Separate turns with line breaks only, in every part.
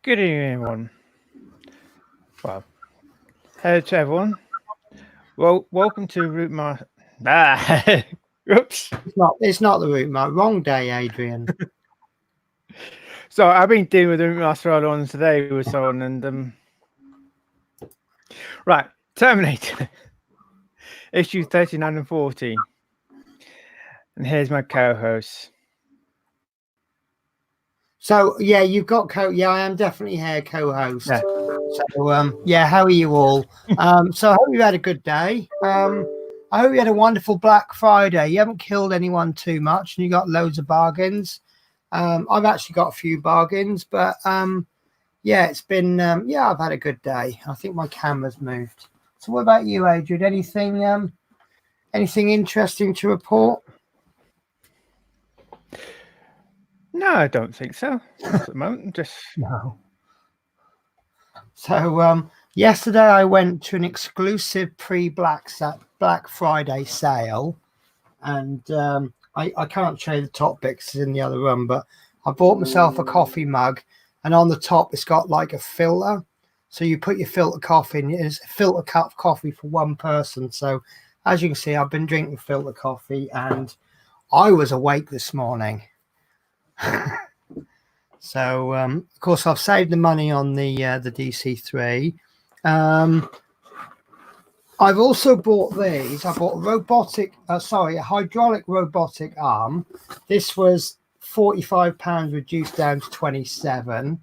Good evening, everyone. Well, hello to everyone. Well, welcome to Root Master. Oops.
It's not the route, mate. Wrong day, Adrian.
So I've been dealing with the Root Master on today with someone, and right, Terminator, issue 3940, and here's my co-host.
So yeah, you've got yeah, I am definitely here, co-host. Yeah. So yeah, how are you all? So I hope you had a good day. I hope you had a wonderful Black Friday. You haven't killed anyone too much, and you got loads of bargains. I've actually got a few bargains, but yeah, it's been yeah, I've had a good day. I think my camera's moved. So what about you, Adrian? Anything interesting to report?
No, I don't think so. At the moment, just
no. So yesterday I went to an exclusive pre-Black Friday sale, and I can't show you the top bit 'cause it's in the other room, but I bought myself a coffee mug, and on the top it's got like a filter, so you put your filter coffee in. It's a filter cup of coffee for one person. So as you can see, I've been drinking filter coffee, and I was awake this morning. So of course I've saved the money on the DC3. I've also bought these. I bought a hydraulic robotic arm. This was £45 reduced down to 27.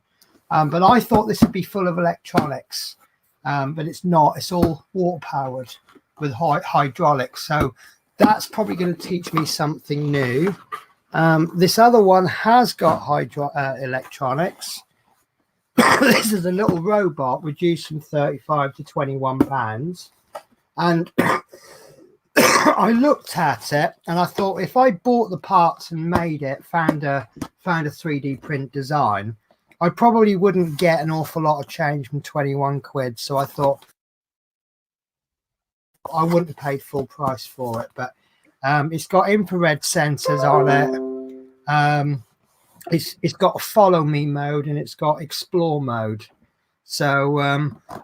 But I thought this would be full of electronics, but it's not. It's all water powered with hydraulics. So that's probably going to teach me something new. This other one has got electronics. This is a little robot reduced from 35 to 21 pounds. And I looked at it and I thought, if I bought the parts and made it, found a 3D print design, I probably wouldn't get an awful lot of change from 21 quid. So I thought I wouldn't have paid full price for it, but it's got infrared sensors on it. It's got a follow me mode and it's got explore mode. So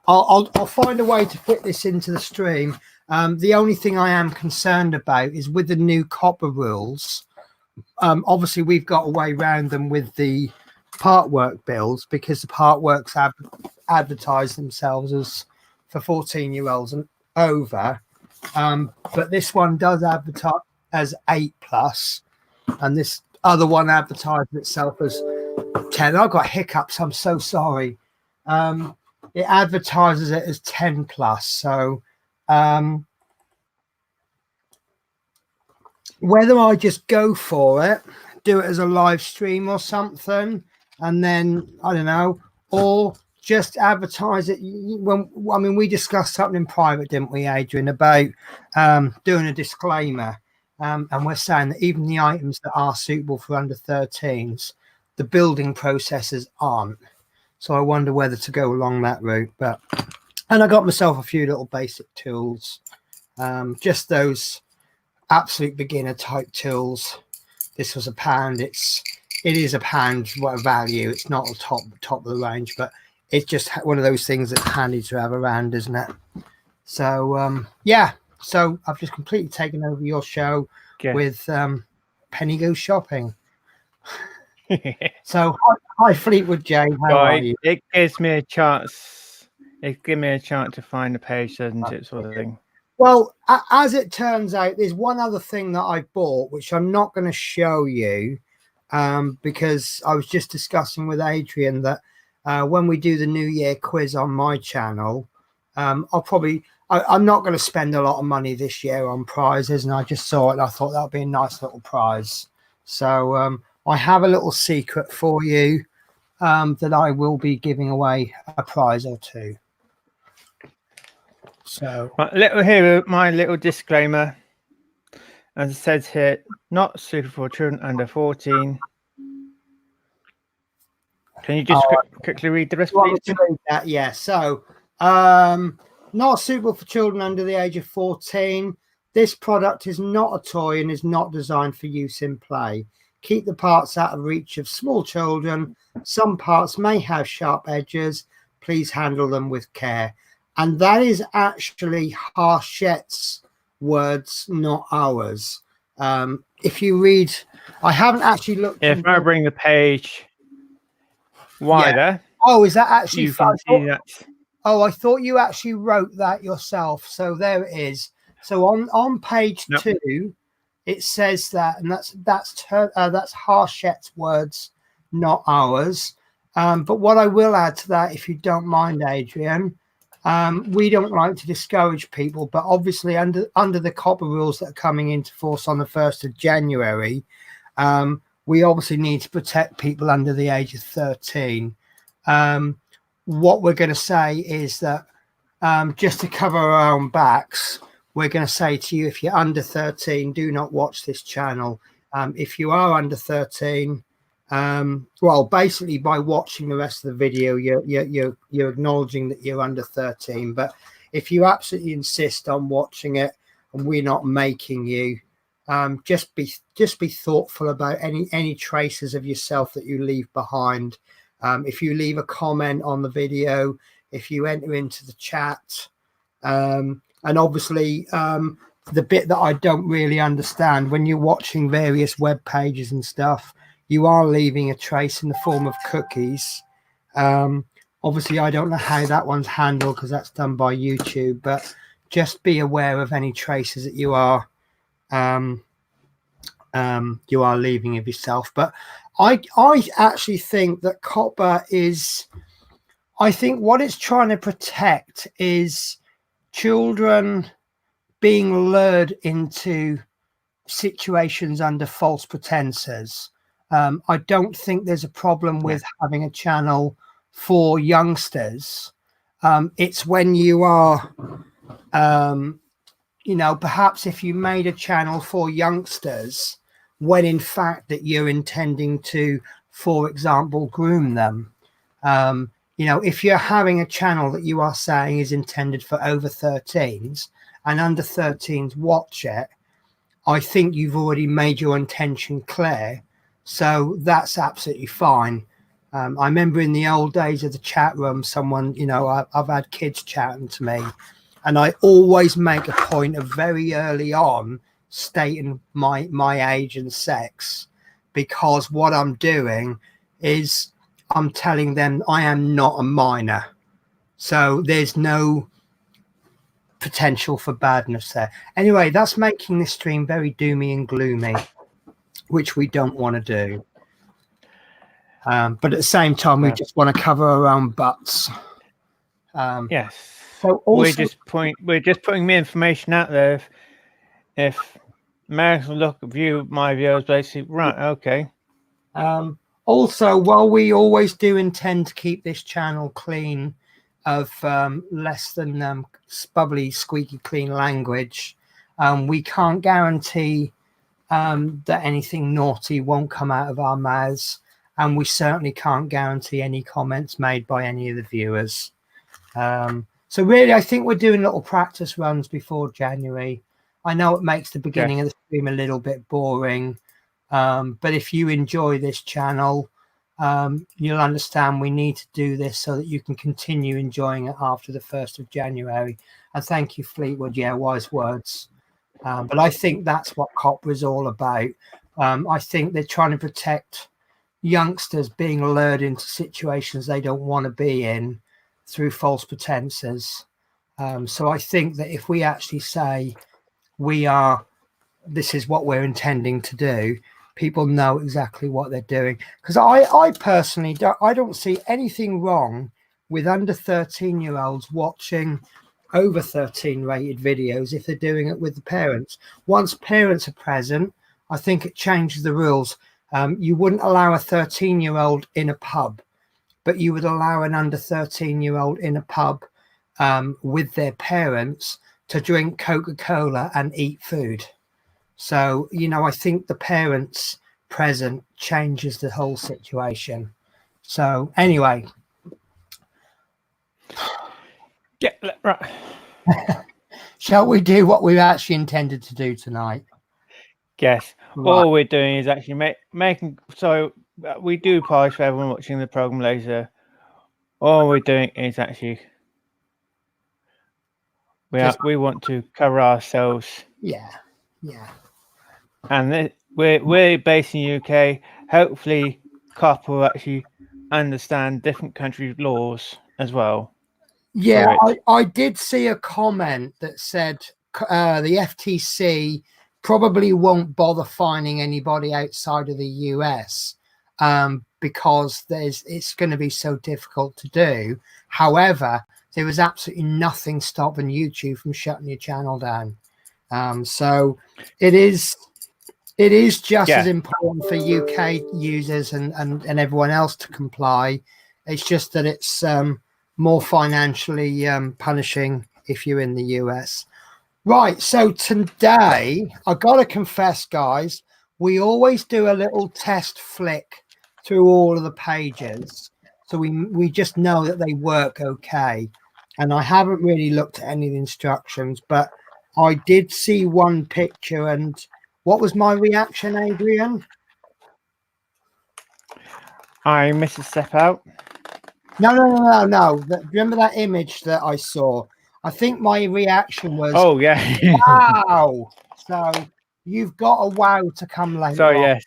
I'll find a way to fit this into the stream. The only thing I am concerned about is with the new copper rules. Obviously, we've got a way around them with the part work builds, because the part works advertise themselves as for 14-year-olds and over. But this one does advertise as 8+, and this other one advertised itself as 10. I've got hiccups. I'm so sorry. It advertises it as 10+. So whether I just go for it, do it as a live stream or something, and then I don't know, or just advertise it. We discussed something in private, didn't we, Adrian, about doing a disclaimer, and we're saying that even the items that are suitable for under 13s, the building processes aren't. So I wonder whether to go along that route. And I got myself a few little basic tools, just those absolute beginner type tools. This was £1. It is £1 what value. It's not the top of the range, but it's just one of those things that's handy to have around, isn't it? So yeah. So I've just completely taken over your show with Penny Goes Shopping. So hi Fleetwood J, how are you?
It gives me a chance. It gives me a chance to find the page, doesn't it, sort of thing.
Well, as it turns out, there's one other thing that I bought, which I'm not going to show you, because I was just discussing with Adrian that when we do the New Year quiz on my channel, I'm not going to spend a lot of money this year on prizes, and I just saw it and I thought that would be a nice little prize. So I have a little secret for you, that I will be giving away a prize or two. So
my little disclaimer, as it says here, not suitable for children under 14. Can you just quickly read the rest, please?
Yeah. So not suitable for children under the age of 14. This product is not a toy and is not designed for use in play. Keep the parts out of reach of small children. Some parts may have sharp edges. Please handle them with care. And that is actually Hachette's words, not ours. If you read, I haven't actually looked.
If I bring the page wider,
oh, is that actually?
you can see that.
Oh, I thought you actually wrote that yourself. So there it is. So on page 2, it says that, and that's Hachette's words, not ours. But what I will add to that, if you don't mind, Adrian, we don't like to discourage people, but obviously under the COPPA rules that are coming into force on the 1st of January, we obviously need to protect people under the age of 13. What we're going to say is that just to cover our own backs, we're going to say to you, if you're under 13, do not watch this channel. If you are under 13, well, basically by watching the rest of the video, you're acknowledging that you're under 13. But if you absolutely insist on watching it and we're not making you, just be thoughtful about any traces of yourself that you leave behind. If you leave a comment on the video, if you enter into the chat, and obviously the bit that I don't really understand, when you're watching various web pages and stuff, you are leaving a trace in the form of cookies. Obviously, I don't know how that one's handled because that's done by YouTube, but just be aware of any traces that you are leaving of yourself. But I actually think that COPPA is, I think what it's trying to protect is children being lured into situations under false pretenses. I don't think there's a problem with having a channel for youngsters. It's when you are, perhaps if you made a channel for youngsters, when in fact that you're intending to, for example, groom them. If you're having a channel that you are saying is intended for over 13s and under 13s watch it, I think you've already made your intention clear. So that's absolutely fine. I remember in the old days of the chat room, someone, I've had kids chatting to me, and I always make a point of very early on stating my age and sex, because what I'm doing is I'm telling them I am not a minor. So there's no potential for badness there. Anyway, that's making this stream very doomy and gloomy, which we don't want to do. But at the same time, we just want to cover our own butts.
Yes.
So also,
we're just putting the information out there. If Americans look view my videos, basically, right? Okay.
Also, while we always do intend to keep this channel clean of less than bubbly, squeaky clean language, we can't guarantee that anything naughty won't come out of our mouths, and we certainly can't guarantee any comments made by any of the viewers. So really, I think we're doing little practice runs before January. I know it makes the beginning of the stream a little bit boring, but if you enjoy this channel, you'll understand we need to do this so that you can continue enjoying it after the 1st of January. And thank you, Fleetwood. Yeah, wise words. But I think that's what COPPA is all about. I think they're trying to protect youngsters being lured into situations they don't want to be in through false pretenses. So I think that if we actually say this is what we're intending to do, people know exactly what they're doing. Because I personally don't see anything wrong with under 13-year-olds watching over 13 rated videos if they're doing it with the parents. Once parents are present, I think it changes the rules. You wouldn't allow a 13-year-old in a pub, but you would allow an under 13-year-old in a pub with their parents to drink Coca-Cola and eat food. So, I think the parents present changes the whole situation. So anyway.
Yeah, right.
Shall we do what we actually intended to do tonight?
Yes. all we're doing is actually making. So we do apologise for everyone watching the program later. All we're doing is actually we want to cover ourselves.
Yeah.
And we're based in the UK. Hopefully, COP will actually understand different countries' laws as well.
Yeah, I did see a comment that said the FTC probably won't bother fining anybody outside of the US because it's going to be so difficult to do. However, there was absolutely nothing stopping YouTube from shutting your channel down. So it is just as important for UK users and everyone else to comply. It's just that it's more financially punishing if you're in the US. Right, so today, I got to confess, guys, we always do a little test flick through all of the pages. So we just know that they work okay. And I haven't really looked at any of the instructions, but I did see one picture. And what was my reaction, Adrian?
I missed a step out.
No. Remember that image that I saw? I think my reaction was,
oh yeah,
wow. So you've got a wow to come later.
So yes.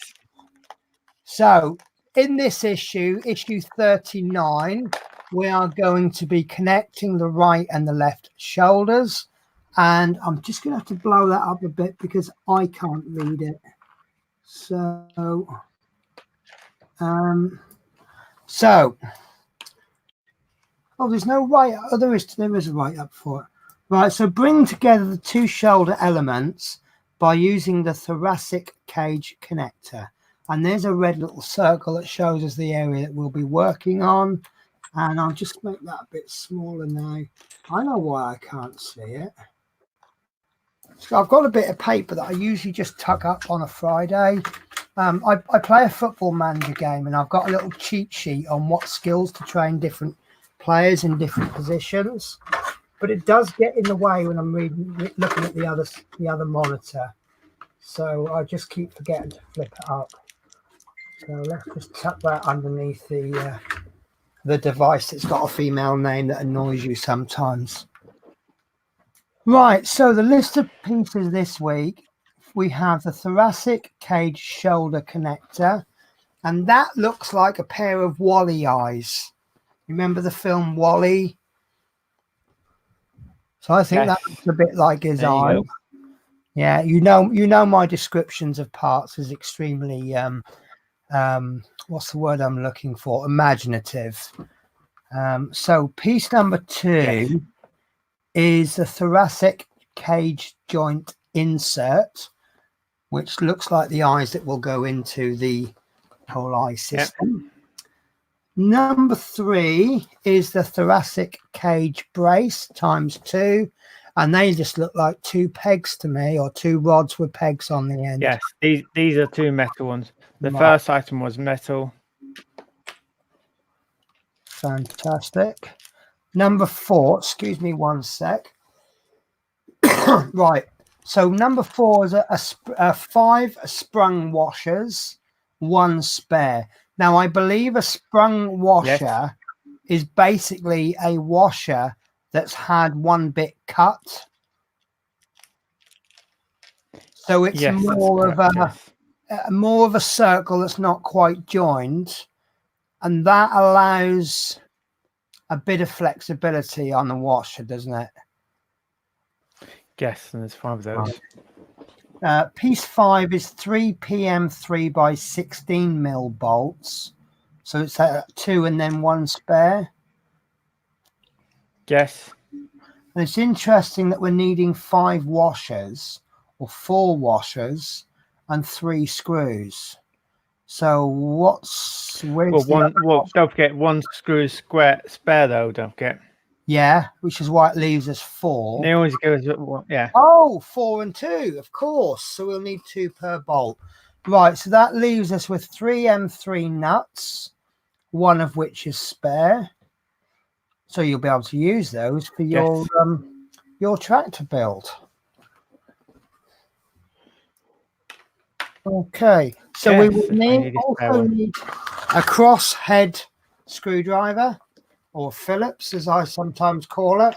So in this issue 39, we are going to be connecting the right and the left shoulders. And I'm just going to have to blow that up a bit because I can't read it. So, oh, there's no right. Oh, there is a right up for it. Right. So bring together the two shoulder elements by using the thoracic cage connector. And there's a red little circle that shows us the area that we'll be working on. And I'll just make that a bit smaller now. I know why I can't see it. So I've got a bit of paper that I usually just tuck up on a Friday. I play a football manager game and I've got a little cheat sheet on what skills to train different players in different positions. But it does get in the way when I'm looking at the other monitor. So I just keep forgetting to flip it up. So let's just tuck that underneath the device that's got a female name that annoys you sometimes. Right, so the list of pieces this week, we have the thoracic cage shoulder connector, and that looks like a pair of Wall-E eyes. Remember the film Wall-E? So I think that looks a bit like his eye. Yeah, you know my descriptions of parts is extremely what's the word I'm looking for? Imaginative. So piece number 2 is the thoracic cage joint insert, which looks like the eyes that will go into the whole eye system. Number 3 is the thoracic cage brace ×2, and they just look like 2 pegs to me, or 2 rods with pegs on the end.
Yes, these are 2 metal ones. The first item was metal.
Fantastic. Number 4, excuse me one sec. Right, so number 4 is a 5 sprung washers, 1 spare. Now I believe a sprung washer is basically a washer that's had 1 bit cut. So it's more of a circle that's not quite joined, and that allows a bit of flexibility on the washer, doesn't it?
Yes, and there's 5 of those.
Piece 5 is 3 PM 3x16mm bolts. So it's 2 and then 1 spare.
Yes.
And it's interesting that we're needing 5 washers or 4 washers and 3 screws. So
don't forget 1 screw spare though, don't forget.
Yeah, which is why it leaves us 4.
They always goes,
Oh, 4 and 2, of course. So we'll need 2 per bolt. Right, so that leaves us with 3 M3 nuts, 1 of which is spare. So you'll be able to use those for your tractor build. Okay, so we
Yes,
will
if I need a spare
also
one.
need a crosshead screwdriver, or Phillips, as I sometimes call it,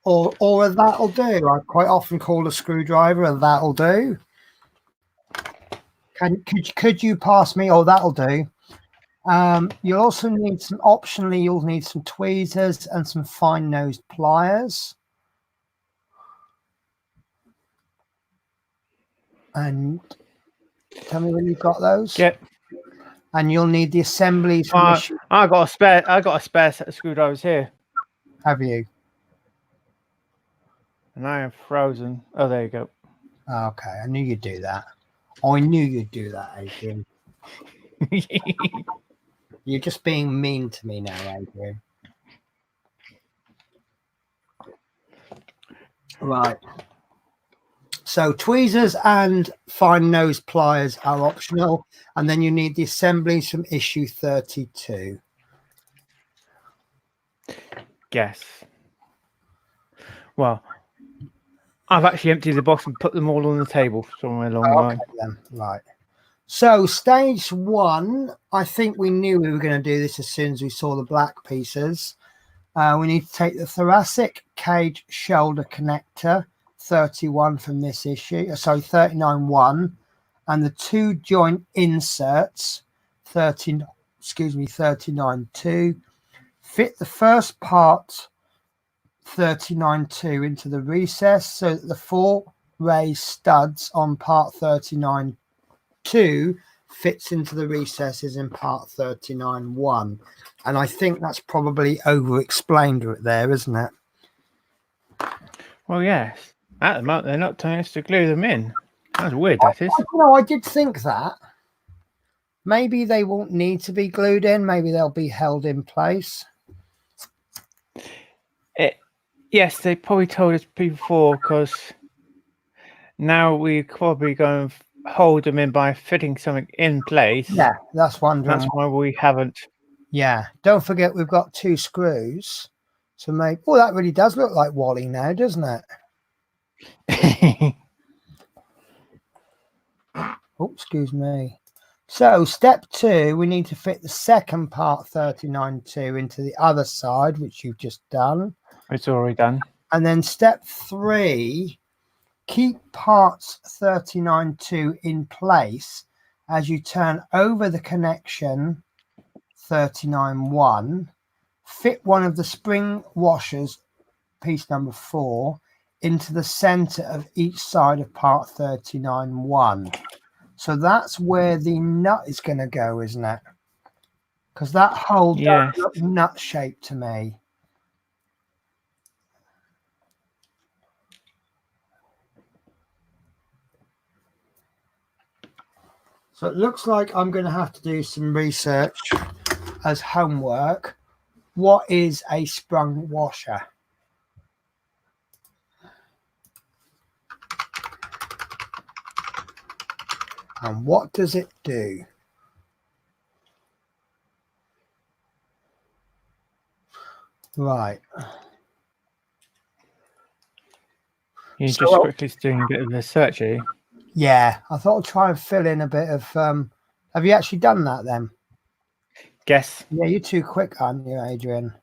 or a that'll do. I quite often call a screwdriver a that'll do. Could you pass me? Oh, that'll do. You'll also need optionally, you'll need some tweezers and some fine-nosed pliers. And tell me when you've got those.
Yep.
And you'll need the assemblies from the
I got a spare set of screwdrivers here,
have you?
and I am frozen. Oh, there you go.
Okay, I knew you'd do that. I knew you'd do that, Adrian. You're just being mean to me now, Adrian. Right. So tweezers and fine nose pliers are optional, and then you need the assemblies from issue 32.
Yes. Well, I've actually emptied the box and put them all on the table somewhere along the line.
Then. Right. So stage 1, I think we knew we were going to do this as soon as we saw the black pieces. We need to take the thoracic cage shoulder connector 31 from this issue, sorry, 39.1, and the 2 joint inserts 39.2. Fit the first part 39.2 into the recess so that the 4 raised studs on part 39.2 fits into the recesses in part 39.1. And I think that's probably over-explained there, isn't it?
Well, yes. At the moment, they're not telling us to glue them in. That's weird, that is.
No, I did think that. Maybe they won't need to be glued in. Maybe they'll be held in place.
Yes, they probably told us before, because now we're probably going to hold them in by fitting something in place.
Yeah, that's wondering.
That's why we haven't.
Yeah, don't forget we've got 2 screws to make. Oh, that really does look like Wally now, doesn't it? Oh, excuse me. So step 2, we need to fit the second part 39.2 into the other side, which you've just done.
It's already done.
And then step 3, keep parts 39.2 in place as you turn over the connection 39.1. Fit one of the spring washers, piece number 4, into the center of each side of part 39.1. So that's where the nut is going to go, isn't it? Because that hole does look nut shaped to me. So it looks like I'm going to have to do some research as homework. What is a sprung washer? And what does it do? Right.
You're just quickly doing a bit of research, are you?
Yeah, I thought I'd try and fill in a bit of. Have you actually done that then?
Yes.
Yeah, you're too quick, aren't you, Adrian?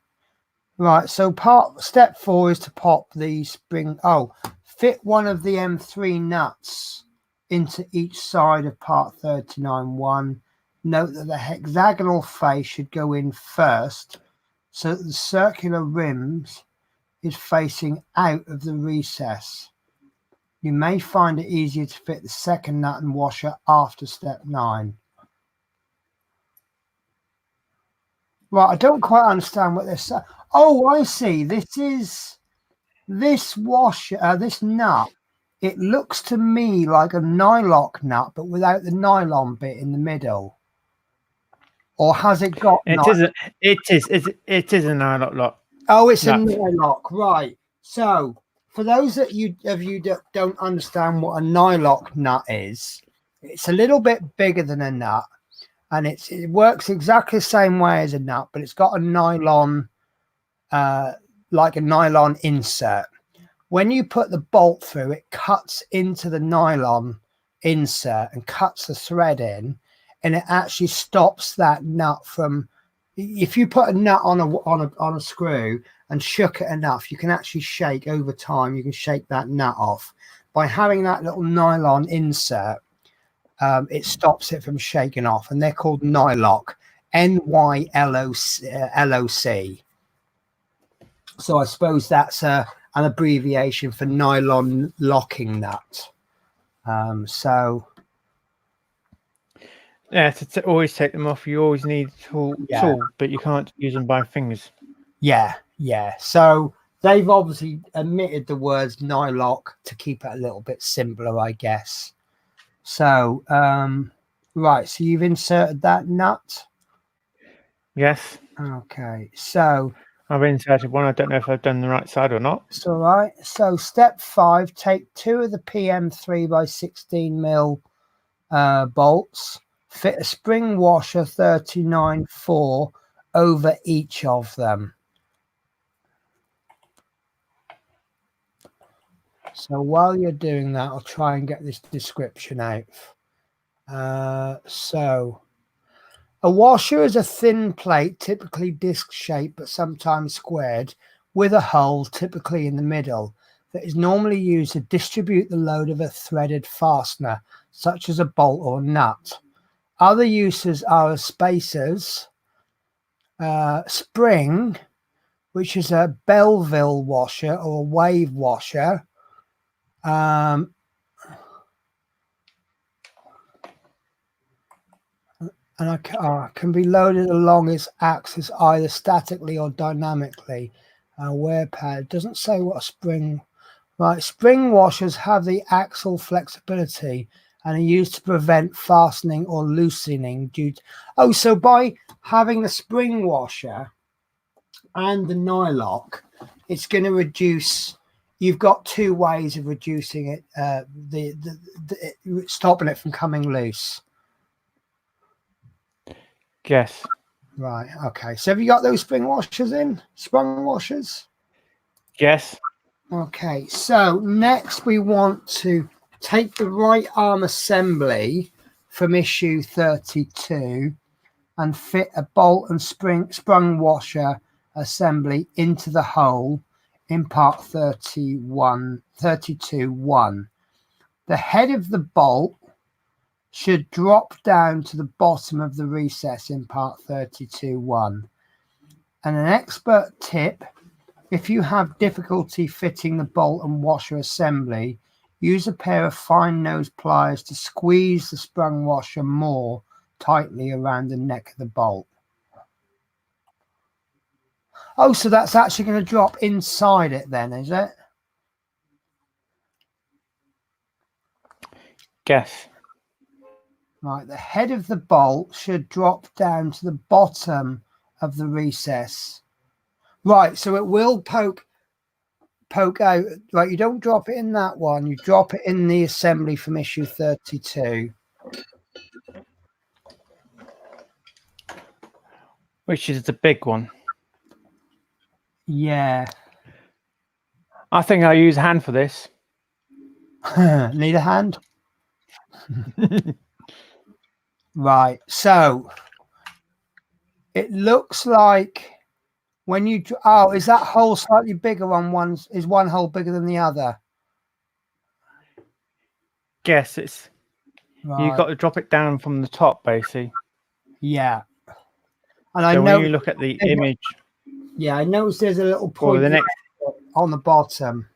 Right. So step 4 is to pop the spring. Oh, fit one of the M3 nuts into each side of part 39.1. Note that the hexagonal face should go in first, so that the circular rims is facing out of the recess. You may find it easier to fit the second nut and washer after step 9. Right, I don't quite understand what they're saying. Oh, I see. This washer, this nut. It looks to me like a nylock nut, but without the nylon bit in the middle. Or has it got?
It isn't. It is a nylock lock.
Oh, it's a nylock, right? So, for those of you that don't understand what a nylock nut is, it's a little bit bigger than a nut, and it works exactly the same way as a nut, but it's got a nylon, like a nylon insert. When you put the bolt through, it cuts into the nylon insert and cuts the thread in, and it actually stops that nut from, if you put a nut on a screw and shook it enough, you can actually shake over time, you can shake that nut off. By having that little nylon insert, it stops it from shaking off, and they're called Nylock, NYLOC. So I suppose that's an abbreviation for nylon locking nut. So
Yeah, to always take them off, you always need a tool, but you can't use them by fingers.
Yeah. So they've obviously omitted the words Nylock to keep it a little bit simpler, I guess. So, right. So you've inserted that nut.
Yes.
Okay. So
I've inserted one. I don't know if I've done the right side or not.
it's all right. So step 5, take 2 of the PM 3x16mm bolts, fit a spring washer 39/4 over each of them. So while you're doing that, I'll try and get this description out. So a washer is a thin plate, typically disc-shaped but sometimes squared, with a hole typically in the middle, that is normally used to distribute the load of a threaded fastener, such as a bolt or nut. Other uses are as spacers, spring, which is a Belleville washer or a wave washer, and can be loaded along its axis either statically or dynamically. Wear pad doesn't say what a spring. Right, spring washers have the axle flexibility and are used to prevent fastening or loosening due to, so by having the spring washer and the nylock, it's going to reduce. You've got 2 ways of reducing it, stopping it from coming loose.
Yes.
Right. Okay. So have you got those spring washers in? Sprung washers?
Yes.
Okay. So next we want to take the right arm assembly from issue 32 and fit a bolt and sprung washer assembly into the hole in part 32.1. The head of the bolt should drop down to the bottom of the recess in part 32.1. And an expert tip, if you have difficulty fitting the bolt and washer assembly, use a pair of fine nose pliers to squeeze the sprung washer more tightly around the neck of the bolt. Oh, so that's actually going to drop inside it then, is it?
Yes.
Right, the head of the bolt should drop down to the bottom of the recess. Right, so it will poke out. Right, you don't drop it in that one. You drop it in the assembly from issue 32.
Which is the big one.
Yeah.
I think I'll use a hand for this.
Need a hand? Right, so it looks like when you is that hole slightly bigger on one's, is one hole bigger than the other?
Yes, it's
Right.
you've got to drop it down from the top, basically.
Yeah. And
So
I know
when you look at the image,
yeah, I noticed there's a little point
the next
on the bottom.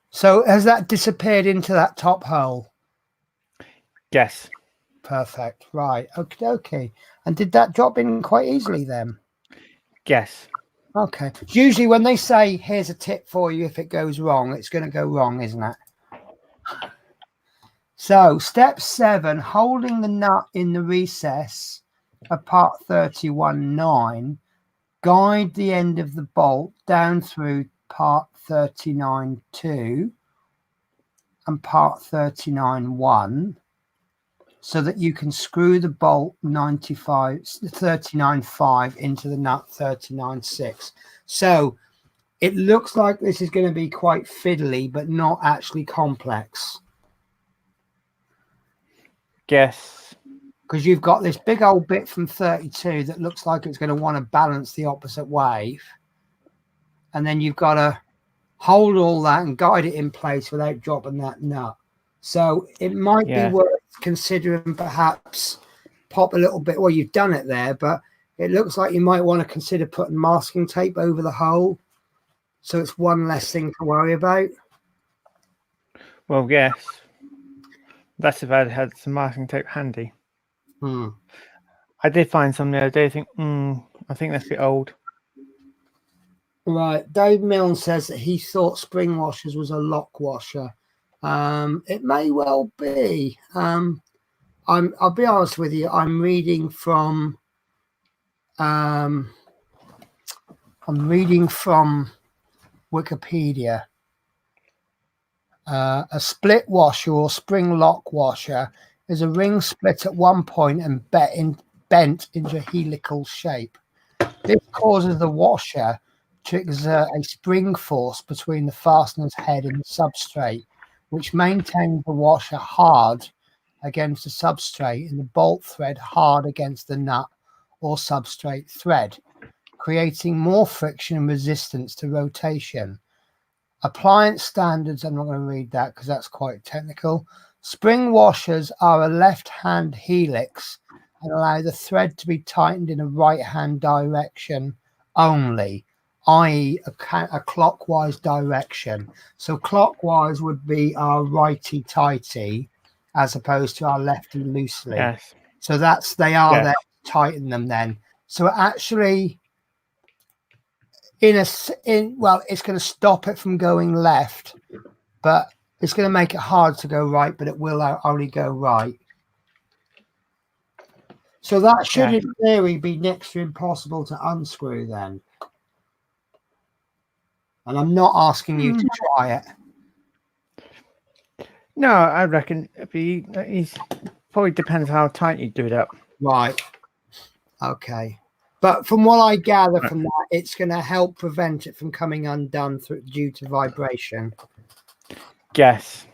So has that disappeared into that top hole?
Yes.
Perfect. Right. Okay. And did that drop in quite easily then?
Yes.
Okay. Usually when they say, here's a tip for you, if it goes wrong, it's going to go wrong, isn't it? So step 7, holding the nut in the recess of part 31.9, guide the end of the bolt down through part 39.2 and part 39.1 so that you can screw the bolt 39.5 into the nut 39.6. So It looks like this is going to be quite fiddly, but not actually complex.
Guess.
Because you've got this big old bit from 32 that looks like it's going to want to balance the opposite wave. And then you've got to hold all that and guide it in place without dropping that nut. So it might be worth considering perhaps pop a little bit. Well, you've done it there, but it looks like you might want to consider putting masking tape over the hole. So it's one less thing to worry about.
Well, yes. That's if I'd had some masking tape handy. I did find some the other day. I think that's a bit old.
Right. Dave Milne says that he thought spring washers was a lock washer. It may well be. I'll be honest with you. I'm reading from Wikipedia. A split washer or spring lock washer is a ring split at one point and bent into a helical shape. This causes the washer to exert a spring force between the fastener's head and the substrate, which maintains the washer hard against the substrate and the bolt thread hard against the nut or substrate thread, creating more friction and resistance to rotation. Appliance standards, I'm not going to read that because that's quite technical. Spring washers are a left-hand helix and allow the thread to be tightened in a right-hand direction only, i.e. a clockwise direction. So clockwise would be our righty-tighty as opposed to our lefty-loosely.
Yes.
So they are there to tighten them then. So actually... it's going to stop it from going left, but it's going to make it hard to go right, but it will only go right. So that should, in theory, be next to impossible to unscrew then. And I'm not asking you to try it.
No, I reckon it probably depends how tight you do it up.
Right. Okay. But from what I gather from that, it's going to help prevent it from coming undone due to vibration.
Yes.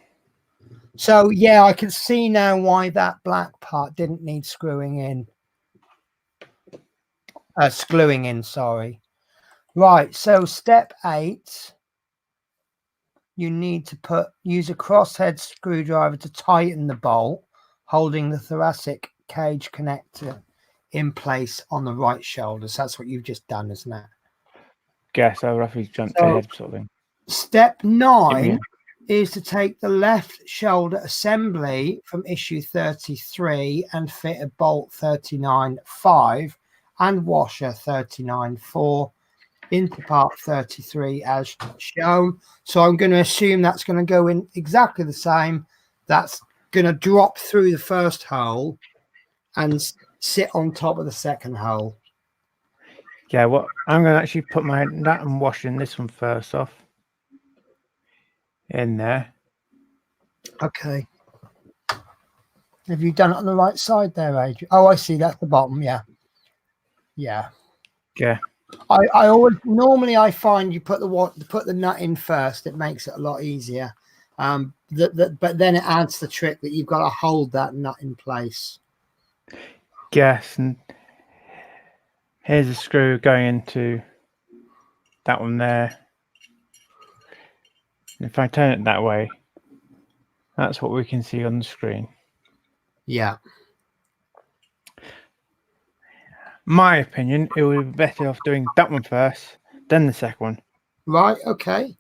So, yeah, I can see now why that black part didn't need screwing in. Screwing in, sorry. Right, so step 8, you need to use a crosshead screwdriver to tighten the bolt, holding the thoracic cage connector in place on the right shoulder. So that's what you've just done, isn't it?
Guess I roughly jumped ahead, sort of thing.
Step 9 is to take the left shoulder assembly from issue 33 and fit a bolt 39.5 and washer 39.4 into part 33 as shown. So I'm going to assume that's going to go in exactly the same. That's going to drop through the first hole and sit on top of the second hole.
Yeah, well, I'm going to actually put that and washing this one first off. In there.
Okay. Have you done it on the right side there, Adrian? Oh, I see. That's the bottom. Yeah. Yeah.
Yeah.
I always normally I find you put the nut in first. It makes it a lot easier. But then it adds the trick that you've got to hold that nut in place.
Yes, and here's a screw going into that one there. And if I turn it that way, that's what we can see on the screen.
Yeah.
My opinion, it would be better off doing that one first, then the second one.
Right, okay.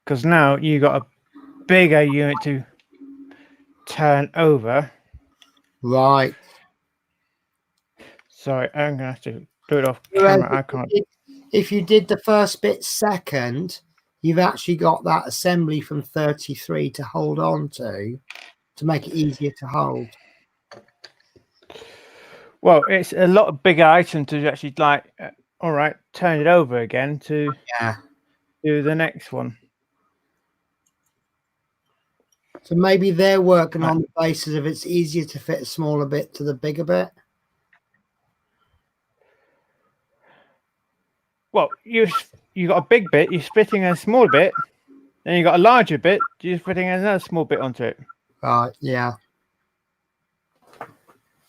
Because now you got a bigger unit to turn over.
Right.
Sorry, I'm going to have to do it off camera. I can't.
If you did the first bit second, you've actually got that assembly from 33 to hold on to make it easier to hold.
Well, it's a lot of bigger item to actually all right, turn it over again to do the next one.
So maybe they're working on the basis of it's easier to fit a smaller bit to the bigger bit.
well, you got a big bit, you're splitting a small bit, then you got a larger bit, you're putting another small bit onto it.
Right, yeah.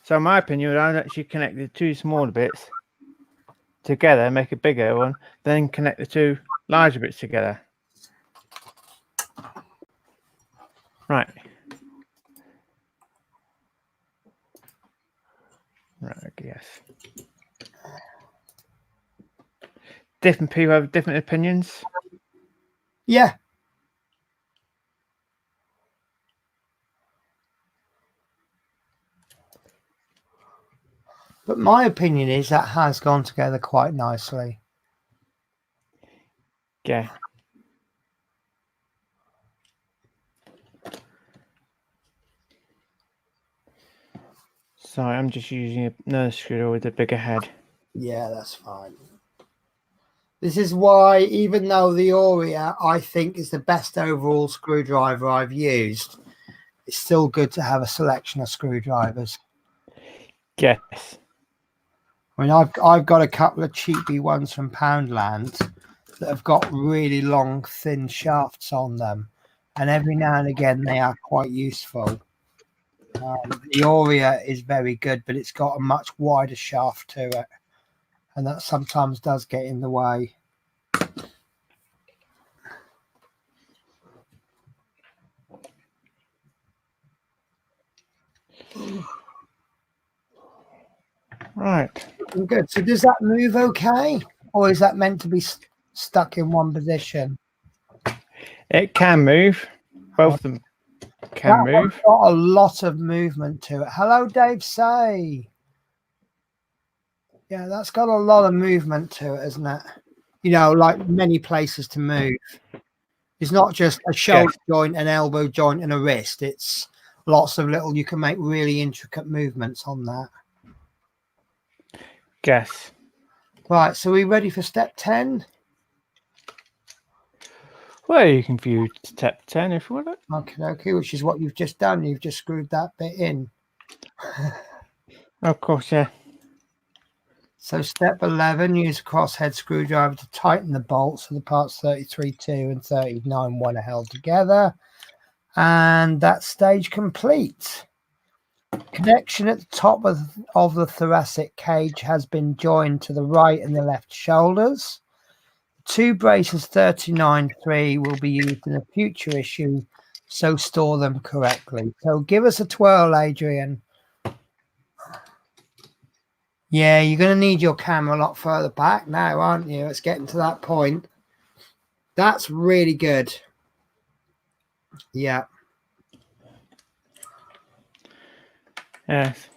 So in my opinion, I'd actually connect the two smaller bits together, make a bigger one, then connect the two larger bits together. Right. Right, yes. Different people have different opinions.
Yeah. But my opinion is that has gone together quite nicely.
Yeah. Sorry, I'm just using another screwdriver with a bigger head.
Yeah, that's fine. This is why, even though the Aurea, I think, is the best overall screwdriver I've used, it's still good to have a selection of screwdrivers.
Yes.
I mean, I've got a couple of cheapy ones from Poundland that have got really long, thin shafts on them, and every now and again they are quite useful. The Aurea is very good, but it's got a much wider shaft to it, and that sometimes does get in the way.
Right.
Good. So does that move okay, or is that meant to be stuck in one position?
It can move. Both of them can move.
Got a lot of movement to it. Hello, Dave Say. Yeah, that's got a lot of movement to it, isn't it? You know, like many places to move. It's not just a shoulder joint, an elbow joint, and a wrist. It's lots of little, you can make really intricate movements on that.
Yes.
Right, so are we ready for step 10?
Well, you can view step 10 if you want it.
Okay, which is what you've just done. You've just screwed that bit in.
Of course, yeah.
So step 11, use a crosshead screwdriver to tighten the bolts so the parts 33.2 and 39.1 are held together. And that's stage complete. Connection at the top of the thoracic cage has been joined to the right and the left shoulders. Two braces 39.3 will be used in a future issue, so store them correctly. So give us a twirl, Adrian. Yeah, you're going to need your camera a lot further back now, aren't you? It's getting to that point. That's really good. Yeah.
Yes.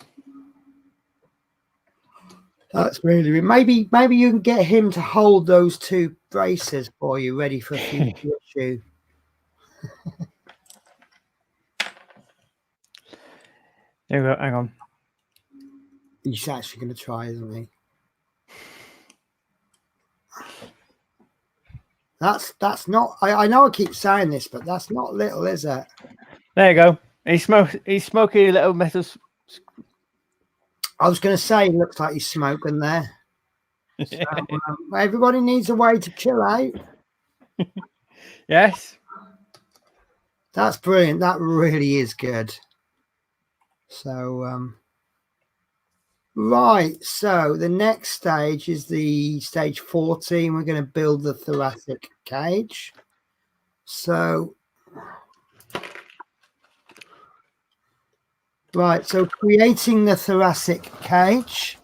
That's really maybe you can get him to hold those two braces for you, ready for a future issue.
There we go. Hang on.
He's actually going to try, isn't he? That's not. I know I keep saying this, but that's not little, is it?
There you go. He's smoking a little metal.
I was going to say, it looks like he's smoking there. So, everybody needs a way to chill out.
Yes.
That's brilliant. That really is good. So, right. So the next stage is the stage 14. We're going to build the thoracic cage. So, right. So creating the thoracic cage.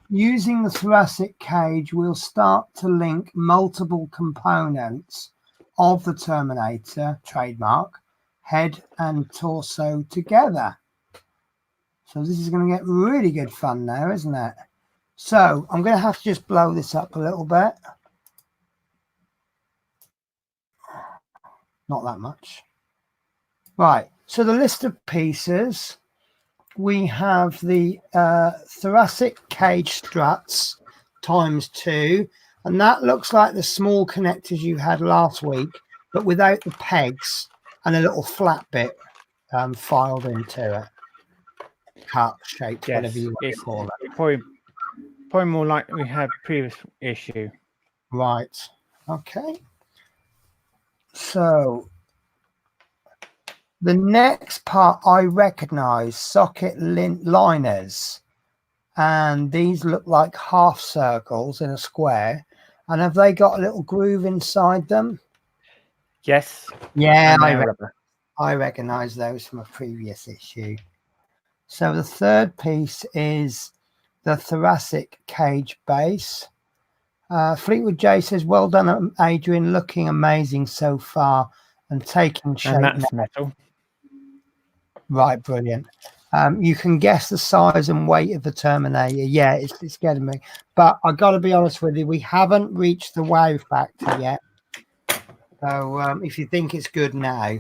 Using the thoracic cage, we'll start to link multiple components of the Terminator trademark, head and torso together. So this is going to get really good fun now, isn't it? So I'm going to have to just blow this up a little bit. Not that much. Right. So the list of pieces. We have the thoracic cage struts ×2, and that looks like the small connectors you had last week, but without the pegs and a little flat bit filed into it. Cut, shaped,
Yes.
whatever you want to call it.
Probably probably more like we had previous issue.
Right. Okay. So the next part I recognize socket liners, and these look like half circles in a square. And have they got a little groove inside them?
Yes.
Yeah, I recognize those from a previous issue. So the third piece is the thoracic cage base. Fleetwood J says, well done, Adrian, looking amazing so far and taking shape.
And that's
now.
metal.
Right, brilliant. You can guess the size and weight of the Terminator. Yeah, it's getting me. But I got to be honest with you, we haven't reached the wow factor yet. So if you think it's good now.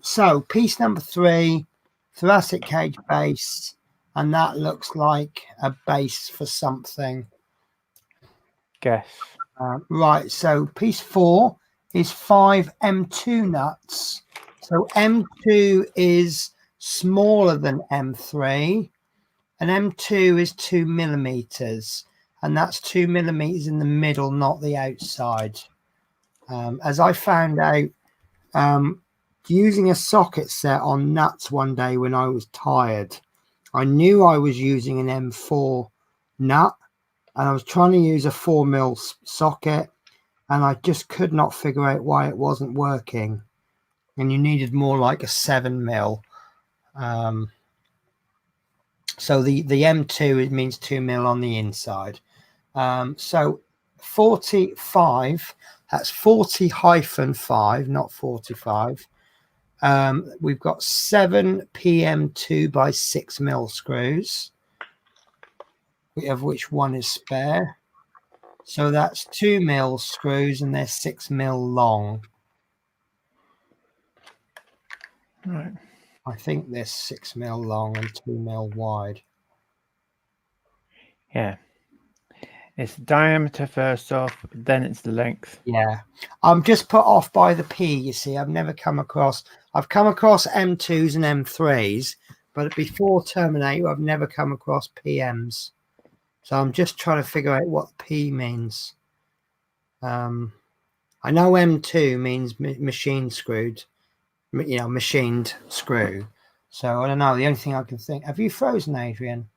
So piece number 3, thoracic cage base. And that looks like a base for something.
Guess.
Right, so piece 4 is 5 M2 nuts. So M2 is smaller than M3, and M2 is 2 millimeters, and that's 2 millimeters in the middle, not the outside. As I found out using a socket set on nuts one day when I was tired, I knew I was using an M4 nut, and I was trying to use a 4mm socket, and I just could not figure out why it wasn't working. And you needed more like a 7mm. So the M2, it means 2mm on the inside. So 45, that's 40-5, not 45. We've got 7 PM2 by 6mm screws, of which one is spare. So that's 2mm screws, and they're 6mm long.
Right.
I think they're 6mm long and 2mm wide.
Yeah. It's diameter first off, then it's the length.
Yeah. I'm just put off by the P, you see. I've come across M2s and M3s, but before Terminator, I've never come across PMs. So I'm just trying to figure out what P means. I know M2 means machined screwed, machined screw. So I don't know. The only thing I can think. Have you frozen, Adrian?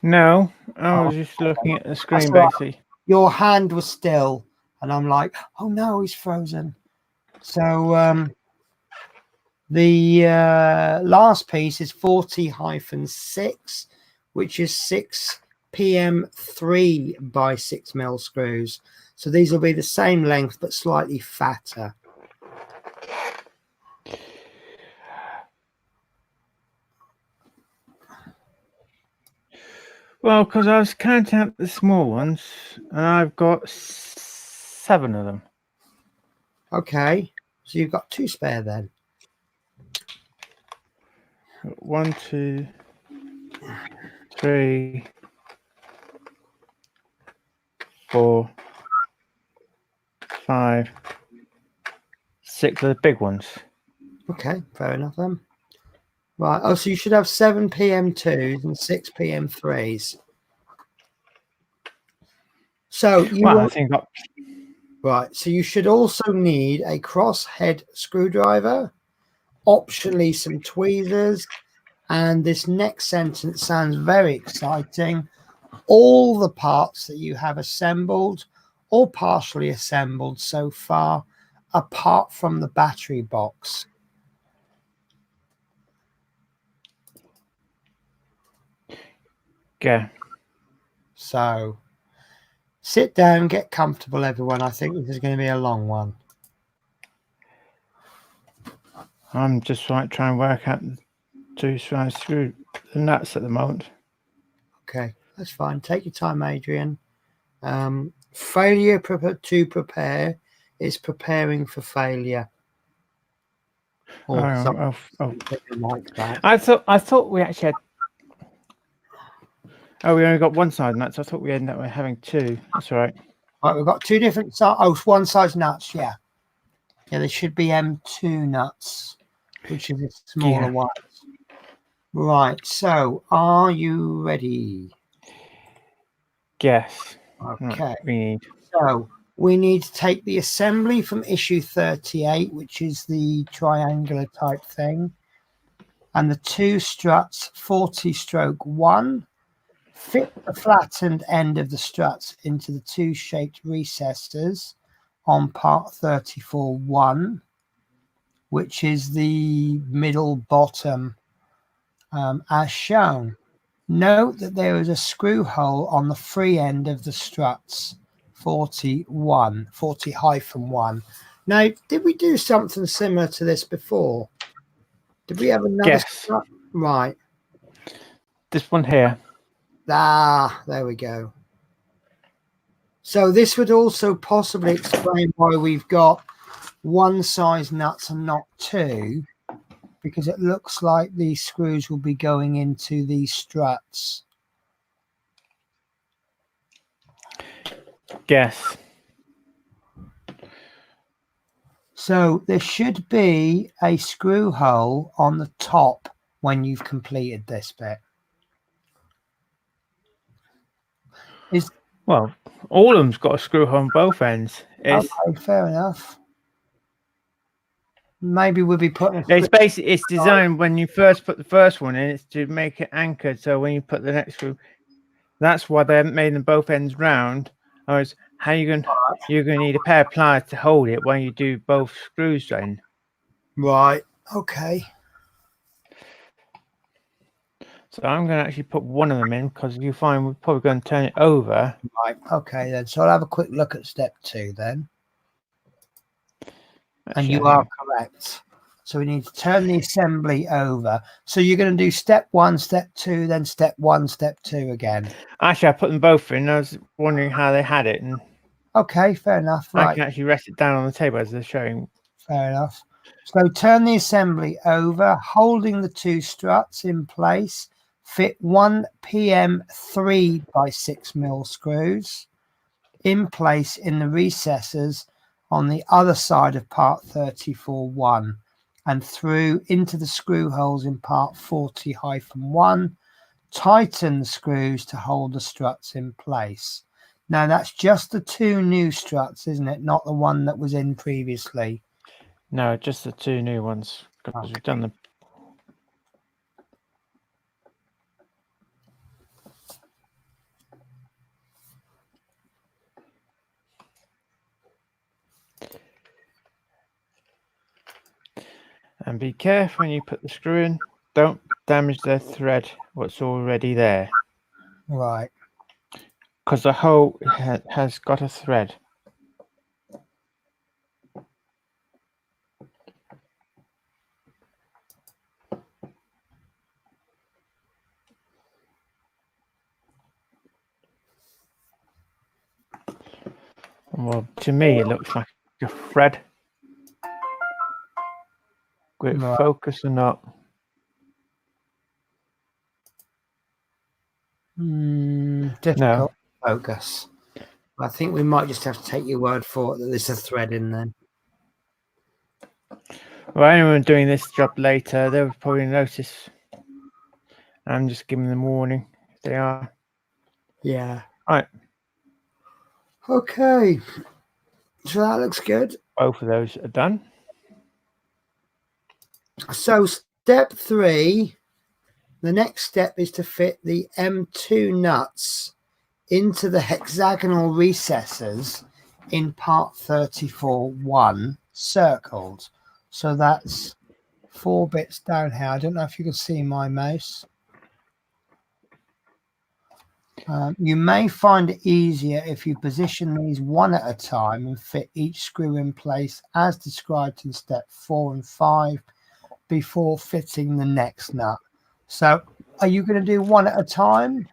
No, I was just looking at the screen,
right.
basically.
Your hand was still, and I'm like, oh no, he's frozen. So the last piece is 40-6, which is 6 PM3 by 6mm screws. So these will be the same length but slightly fatter.
Well, because I was counting out the small ones, and I've got 7 of them.
Okay, so you've got 2 spare then.
1, 2, 3, 4, 5, 6 of the big ones.
Okay, fair enough then. Right. Oh, so you should have 7 PM2s and 6 PM3s. So right. So you should also need a crosshead screwdriver, optionally some tweezers, and this next sentence sounds very exciting. All the parts that you have assembled or partially assembled so far, apart from the battery box.
Yeah.
So sit down, get comfortable, everyone. I think this is going to be a long one.
I'm just trying to work out to try and screw the nuts at the moment.
Okay, that's fine. Take your time, Adrian. Failure to prepare is preparing for failure. Or something like that.
I thought we actually had. Oh, we only got one side nuts. I thought we ended up having 2. That's all right.
Right, we've got 2 different size. Oh, one size nuts. Yeah, there should be M2 nuts, which is a smaller one. Right. So, are you ready?
Guess.
Okay.
We need.
So we need to take the assembly from issue 38, which is the triangular type thing, and the two struts 40/1. Fit the flattened end of the struts into the two shaped recesses on part 34-1, which is the middle bottom as shown. Note that there is a screw hole on the free end of the struts 40-1. Now, did we do something similar to this before? Did we have another strut? Right.
This one here.
Ah, there we go. So this would also possibly explain why we've got one size nuts and not two, because it looks like these screws will be going into these struts.
Guess.
So there should be a screw hole on the top when you've completed this bit.
Well, all of them's got a screw hole on both ends.
Okay, fair enough. Maybe we'll be putting.
It's designed when you first put the first one in. It's to make it anchored. So when you put the next screw, that's why they haven't made them both ends round. Otherwise, how you're going to need a pair of pliers to hold it when you do both screws in.
Right. Okay.
So I'm going to actually put one of them in because you find we're probably going to turn it over.
Right. Okay then. So I'll have a quick look at step 2 then. And you are correct. So we need to turn the assembly over. So you're going to do step 1, step 2, then step 1, step 2 again.
Actually, I put them both in. I was wondering how they had it. And
okay, fair enough. Right.
I can actually rest it down on the table as they're showing.
Fair enough. So turn the assembly over, holding the two struts in place. Fit 1 PM 3x6mm screws in place in the recesses on the other side of part 34-1 and through into the screw holes in part 40-1. Tighten the screws to hold the struts in place. Now that's just the two new struts, isn't it? Not the one that was in previously.
No, just the two new ones because we've done them. And be careful when you put the screw in. Don't damage the thread what's already there.
Right.
Because the hole has got a thread. Well, to me, it looks like a thread. Will it focus or not?
Difficult focus. I think we might just have to take your word for it that there's a thread in there.
Well, anyone doing this job later, they'll probably notice. I'm just giving them warning if they are.
Yeah.
Right.
Okay. So that looks good.
Both of those are done.
So step 3, the next step is to fit the M2 nuts into the hexagonal recesses in part 34-1 circled. So that's 4 bits down here. I don't know if you can see my mouse. You may find it easier if you position these one at a time and fit each screw in place as described in step 4 and 5 before fitting the next nut. So are you going to do one at a time?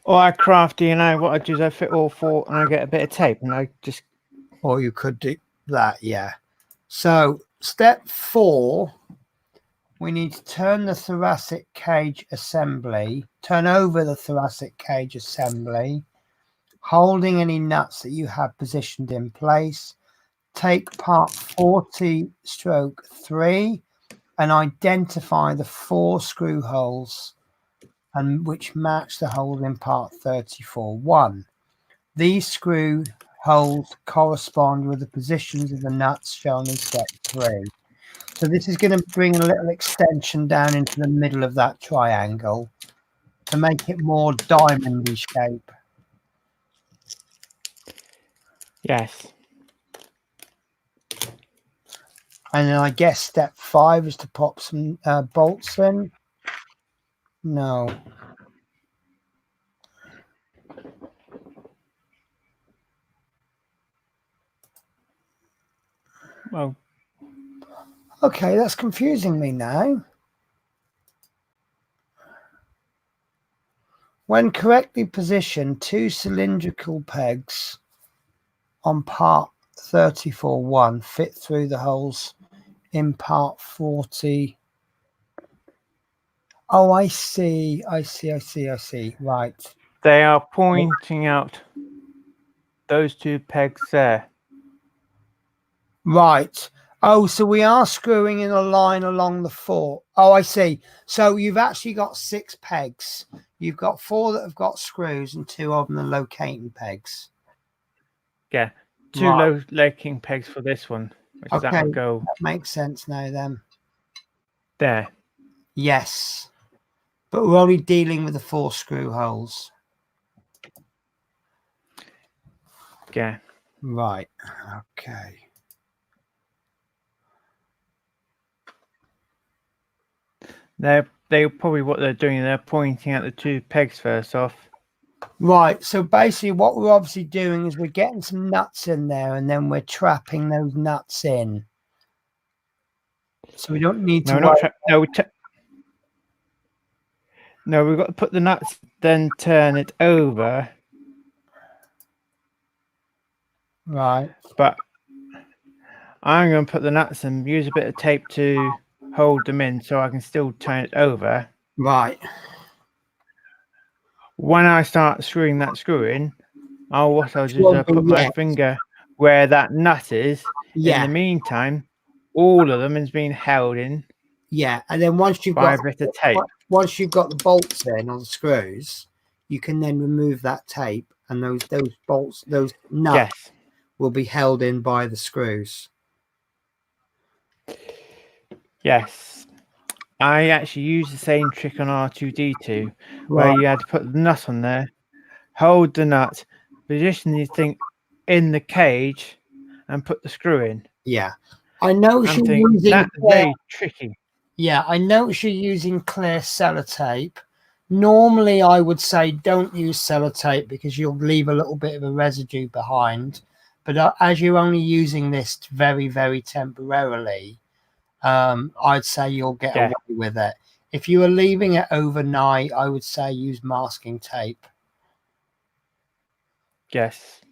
Or I crafty and what I do is I fit all 4 and I get a bit of tape and I just.
Or you could do that, yeah. So step 4, we need to turn the thoracic cage assembly, turn over the thoracic cage assembly, holding any nuts that you have positioned in place. Take part 40/3 and identify the 4 screw holes and which match the holes in part 34.1. These screw holes correspond with the positions of the nuts shown in step 3. So this is going to bring a little extension down into the middle of that triangle to make it more diamondy shape.
Yes.
And then I guess step 5 is to pop some bolts in. No.
Well,
Okay, that's confusing me now. When correctly positioned, 2 cylindrical pegs on part 34.1 fit through the holes in part 40. Oh, I see. Right.
they are pointing out those 2 pegs there.
Right. Oh, so we are screwing in a line along the 4. Oh, I see. So you've actually got 6 pegs. You've got 4 that have got screws and 2 of them are locating pegs.
Yeah. 2
Right.
locating pegs for this one, which
Okay,
that would go
that makes sense now then.
there.
Yes. But we're only dealing with the 4 screw holes.
Yeah.
Right. Okay.
They probably what they're doing. They're pointing out the 2 pegs first off.
Right. So basically, what we're obviously doing is we're getting some nuts in there, and then we're trapping those nuts in. So we don't need to.
No, we've got to put the nuts, then turn it over.
Right.
But I'm going to put the nuts and use a bit of tape to hold them in so I can still turn it over.
Right.
When I start screwing that screw in, I'll just put my finger where that nut is.
Yeah.
In the meantime, all of them is being held in.
Yeah, and then once you've
by
got
a bit of tape.
Once you've got the bolts in on the screws, you can then remove that tape, and those bolts, those nuts, will be held in by the screws.
Yes. I actually used the same trick on R2D2, where you had to put the nut on there, hold the nut, position the thing in the cage, and put the screw in.
Yeah, I know you're using
that's very tricky.
Yeah, I know you're using clear sellotape. Normally, I would say don't use sellotape because you'll leave a little bit of a residue behind. But as you're only using this very, very temporarily, I'd say you'll get away with it. If you were leaving it overnight, I would say use masking tape.
Yes.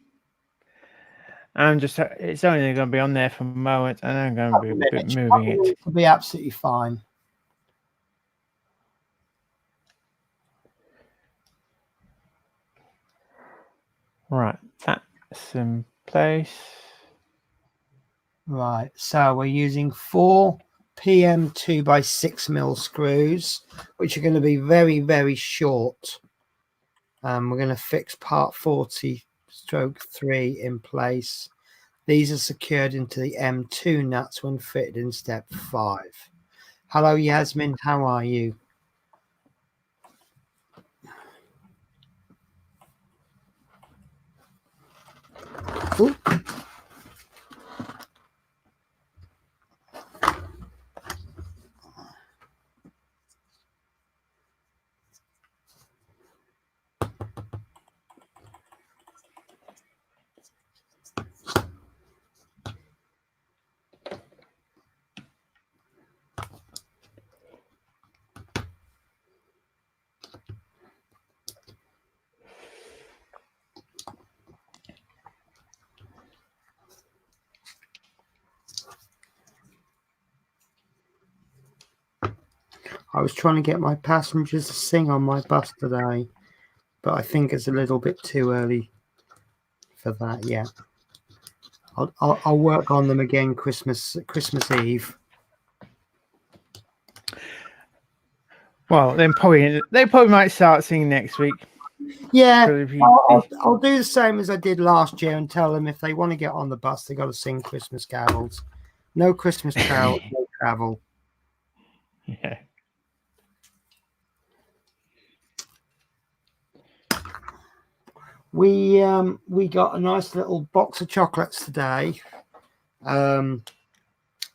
It's only going to be on there for a moment, and I'm going to be moving it.
It'll be absolutely fine.
Right, that's in place.
Right, so we're using 4 PM 2x6mm screws, which are going to be very, very short. We're going to fix part 40/3 in place. These are secured into the M2 nuts when fitted in step 5. Hello, Yasmin. How are you? Ooh. I was trying to get my passengers to sing on my bus today, but I think it's a little bit too early for that yet. I'll work on them again Christmas Eve.
Well, then they probably might start singing next week.
Yeah,
So if you-
I'll do the same as I did last year and tell them if they want to get on the bus, they got to sing Christmas carols. No Christmas carol, no travel.
Yeah.
We got a nice little box of chocolates today.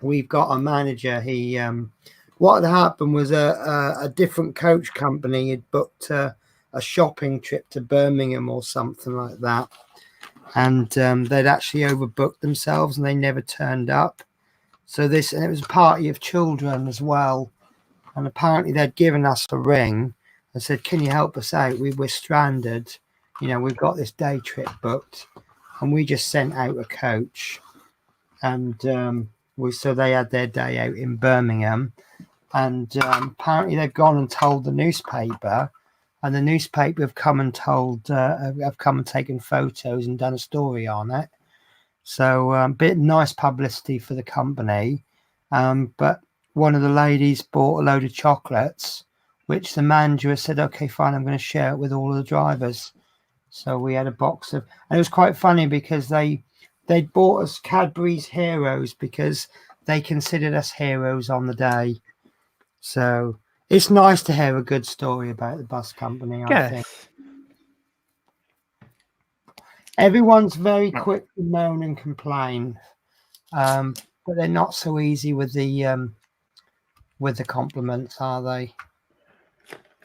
We've got a manager. He what had happened was a different coach company had booked a shopping trip to Birmingham or something like that, and they'd actually overbooked themselves and they never turned up. So and it was a party of children as well, and apparently they'd given us a ring and said, "Can you help us out? We're stranded. You know, we've got this day trip booked," and we just sent out a coach, and so they had their day out in Birmingham, and apparently they've gone and told the newspaper, and the newspaper have come and taken photos and done a story on it. So a bit nice publicity for the company, but one of the ladies bought a load of chocolates, which the manager said, "Okay, fine, I'm going to share it with all of the drivers." So we had a box of, and it was quite funny because they bought us Cadbury's Heroes because they considered us heroes on the day. So it's nice to hear a good story about the bus company, I think. Everyone's very quick to moan and complain, but they're not so easy with the compliments, are they?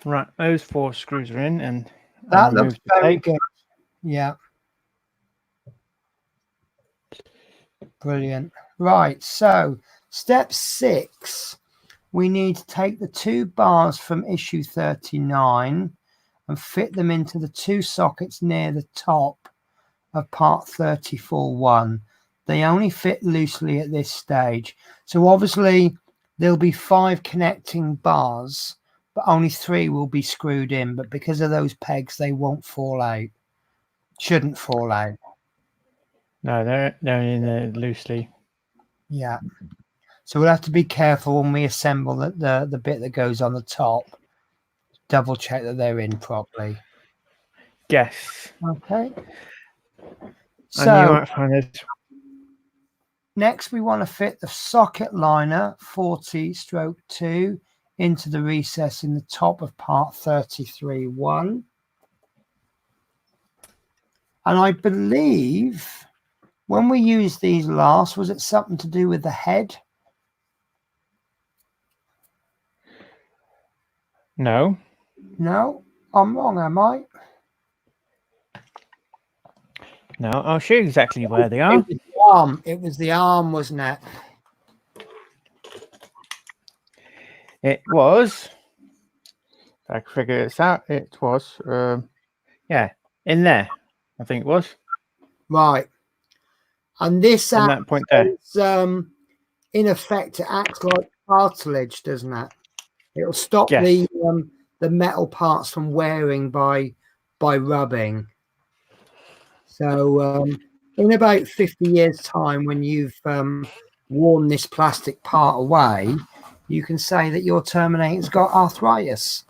Right, those 4 screws are in, and
That looks very good. Yeah. Brilliant. Right, so step 6, we need to take the 2 bars from issue 39 and fit them into the 2 sockets near the top of part 34.1. They only fit loosely at this stage. So obviously there'll be 5 connecting bars, but only 3 will be screwed in. But because of those pegs, they won't fall out. Shouldn't fall out.
No, they're in there loosely.
Yeah. So we'll have to be careful when we assemble the bit that goes on the top. Double check that they're in properly.
Yes.
Okay.
So and you might find this.
Next, we want to fit the socket liner 40/2 into the recess in the top of part 33.1. And I believe when we used these last, was it something to do with the head?
No.
No, I'm wrong, am I?
No, I'll show you exactly where they are.
It was the arm, wasn't it?
It was. I can figure this out. It was, yeah, in there. I think it was.
Right. And this
on that point there.
Is, in effect, it acts like cartilage, doesn't it? It'll stop the metal parts from wearing by rubbing. So in about 50 years' time, when you've worn this plastic part away, you can say that your Terminator's got arthritis.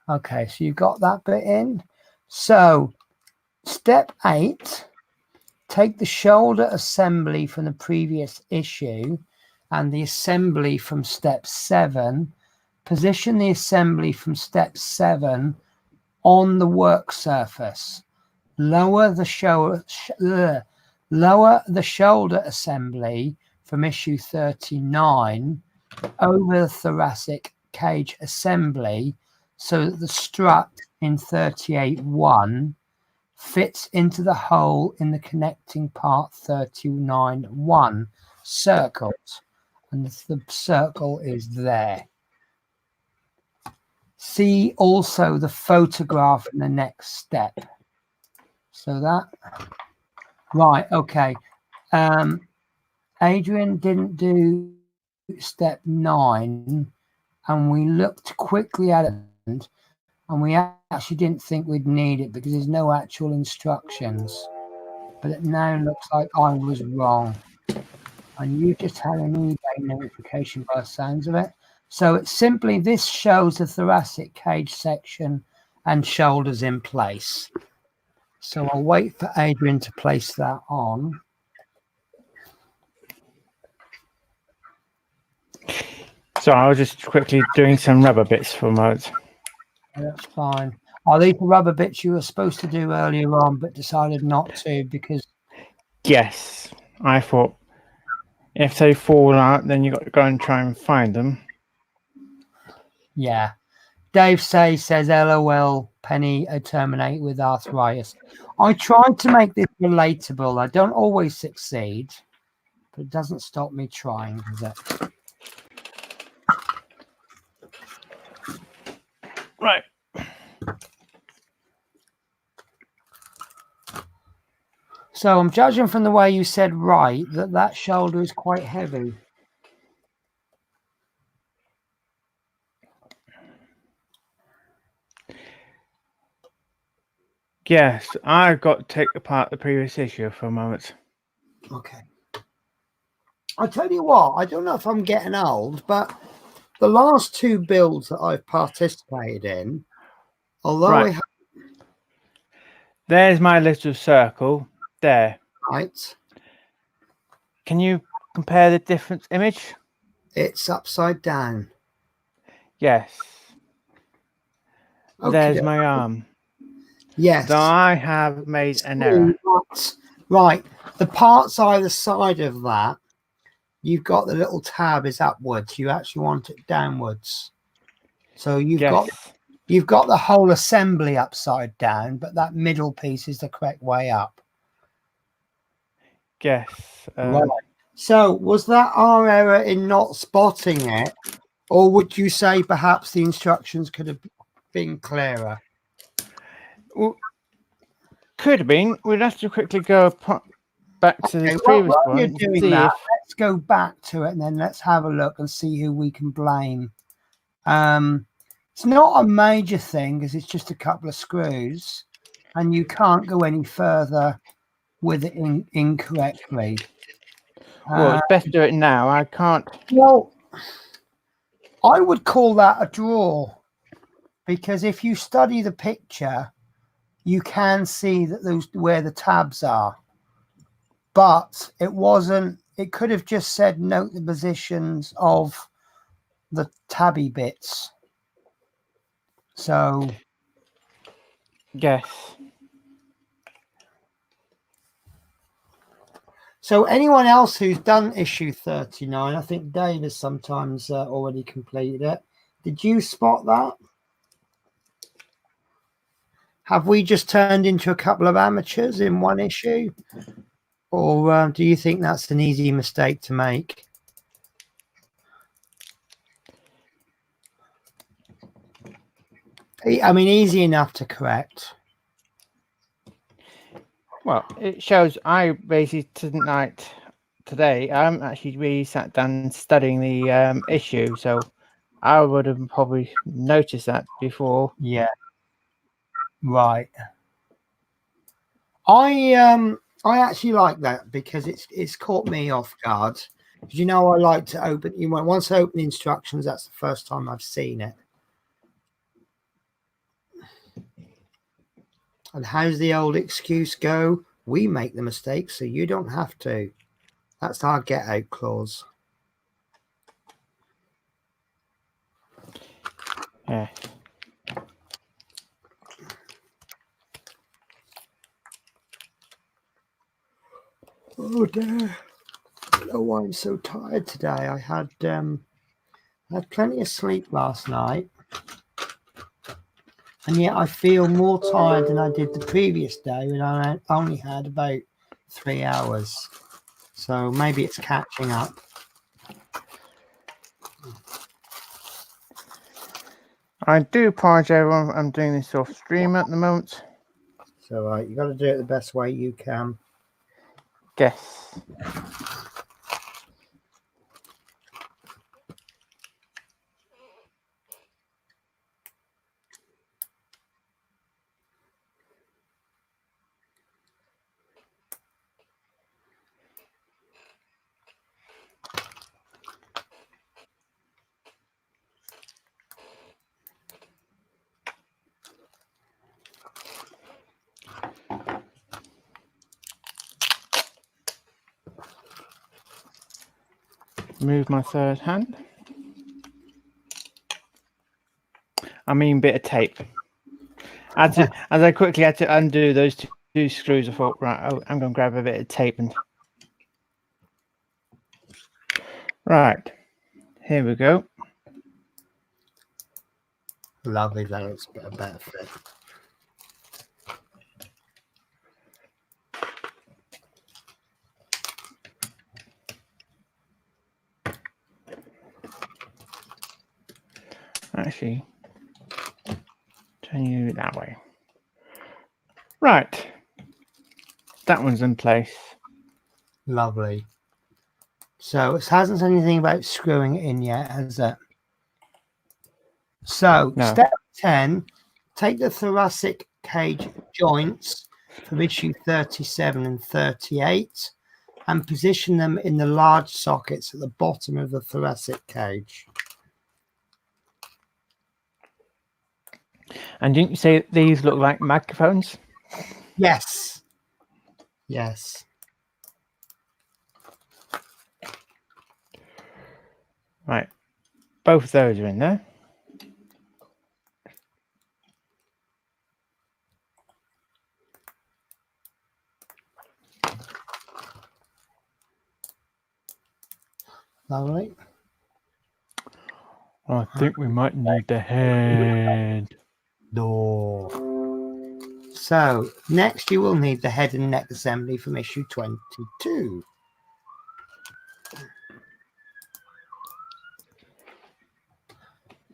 Okay, so you've got that bit in. So step 8, take the shoulder assembly from the previous issue and the assembly from step 7. Position the assembly from step 7 on the work surface. Lower the shoulder assembly from issue 39 over the thoracic cage assembly so that the strut in 38.1 fits into the hole in the connecting part 39.1 circled, and the circle is there. See also the photograph in the next step. So that, right, okay. Adrian didn't do step 9, and we looked quickly at it, and we actually didn't think we'd need it because there's no actual instructions. But it now looks like I was wrong. And you just had an eBay notification by the sounds of it. So it's simply this shows the thoracic cage section and shoulders in place. So I'll wait for Adrian to place that on.
So I was just quickly doing some rubber bits for a moment.
That's fine. Are these the rubber bits you were supposed to do earlier on but decided not to because...
Yes, I thought if they fall out, then you got to go and try and find them.
Yeah. Dave says, LOL, Penny, terminate with arthritis. I tried to make this relatable. I don't always succeed, but it doesn't stop me trying, does it?
Right.
So I'm judging from the way you said right that shoulder is quite heavy.
Yes, I've got to take apart the previous issue for a moment.
Okay. I tell you what, I don't know if I'm getting old, but the last two builds that I've participated in, although
Right. There's my little circle there.
Right.
Can you compare the different image?
It's upside down.
Yes.
Okay.
There's my arm.
Yes.
So I have made an error.
Right. The parts either side of that, you've got the little tab is upwards. You actually want it downwards. So you've got the whole assembly upside down, but that middle piece is the correct way up.
Yes.
Right. So was that our error in not spotting it, or would you say perhaps the instructions could have been clearer?
Well, could have been. We'd have to quickly go back to the previous one.
You're doing that, let's go back to it and then let's have a look and see who we can blame. It's not a major thing because it's just a couple of screws and you can't go any further with it incorrectly.
Well, it's best to do it now. I can't.
Well, I would call that a draw because if you study the picture, you can see that those where the tabs are. But it wasn't, it could have just said note the positions of the tabby bits. So
Yes.
So anyone else who's done issue 39, I think Dave has sometimes already completed it. Did you spot that? Have we just turned into a couple of amateurs in one issue? Or do you think that's an easy mistake to make? I mean, easy enough to correct.
Well, it shows I basically tonight, today, I'm actually really sat down studying the issue, so I would have probably noticed that before.
Yeah. Right. I actually like that because it's caught me off guard. You know, I like to open. Once I open the instructions, that's the first time I've seen it. And how's the old excuse go? We make the mistake, so you don't have to. That's our get out clause.
Yeah.
Oh dear. I don't know why I'm so tired today. I had plenty of sleep last night. And yet I feel more tired than I did the previous day when I only had about 3 hours. So maybe it's catching up.
I do apologize, everyone. I'm doing this off stream at the moment.
So you got to do it the best way you can.
Yes. remove my third hand. I mean, bit of tape. As I quickly had to undo those two screws, I thought, right, I'm going to grab a bit of tape and. Right, here we go.
Lovely, that looks a better fit.
Actually, turn you that way. Right, that one's in place.
Lovely. So it hasn't said anything about screwing it in yet, has it? So
No.
step 10, take the thoracic cage joints from issue 37 and 38 and position them in the large sockets at the bottom of the thoracic cage.
And didn't you say these look like microphones?
Yes. Yes.
Right, both of those are in there.
Lovely.
I think we might need the head.
Door. So next you will need the head and neck assembly from issue 22.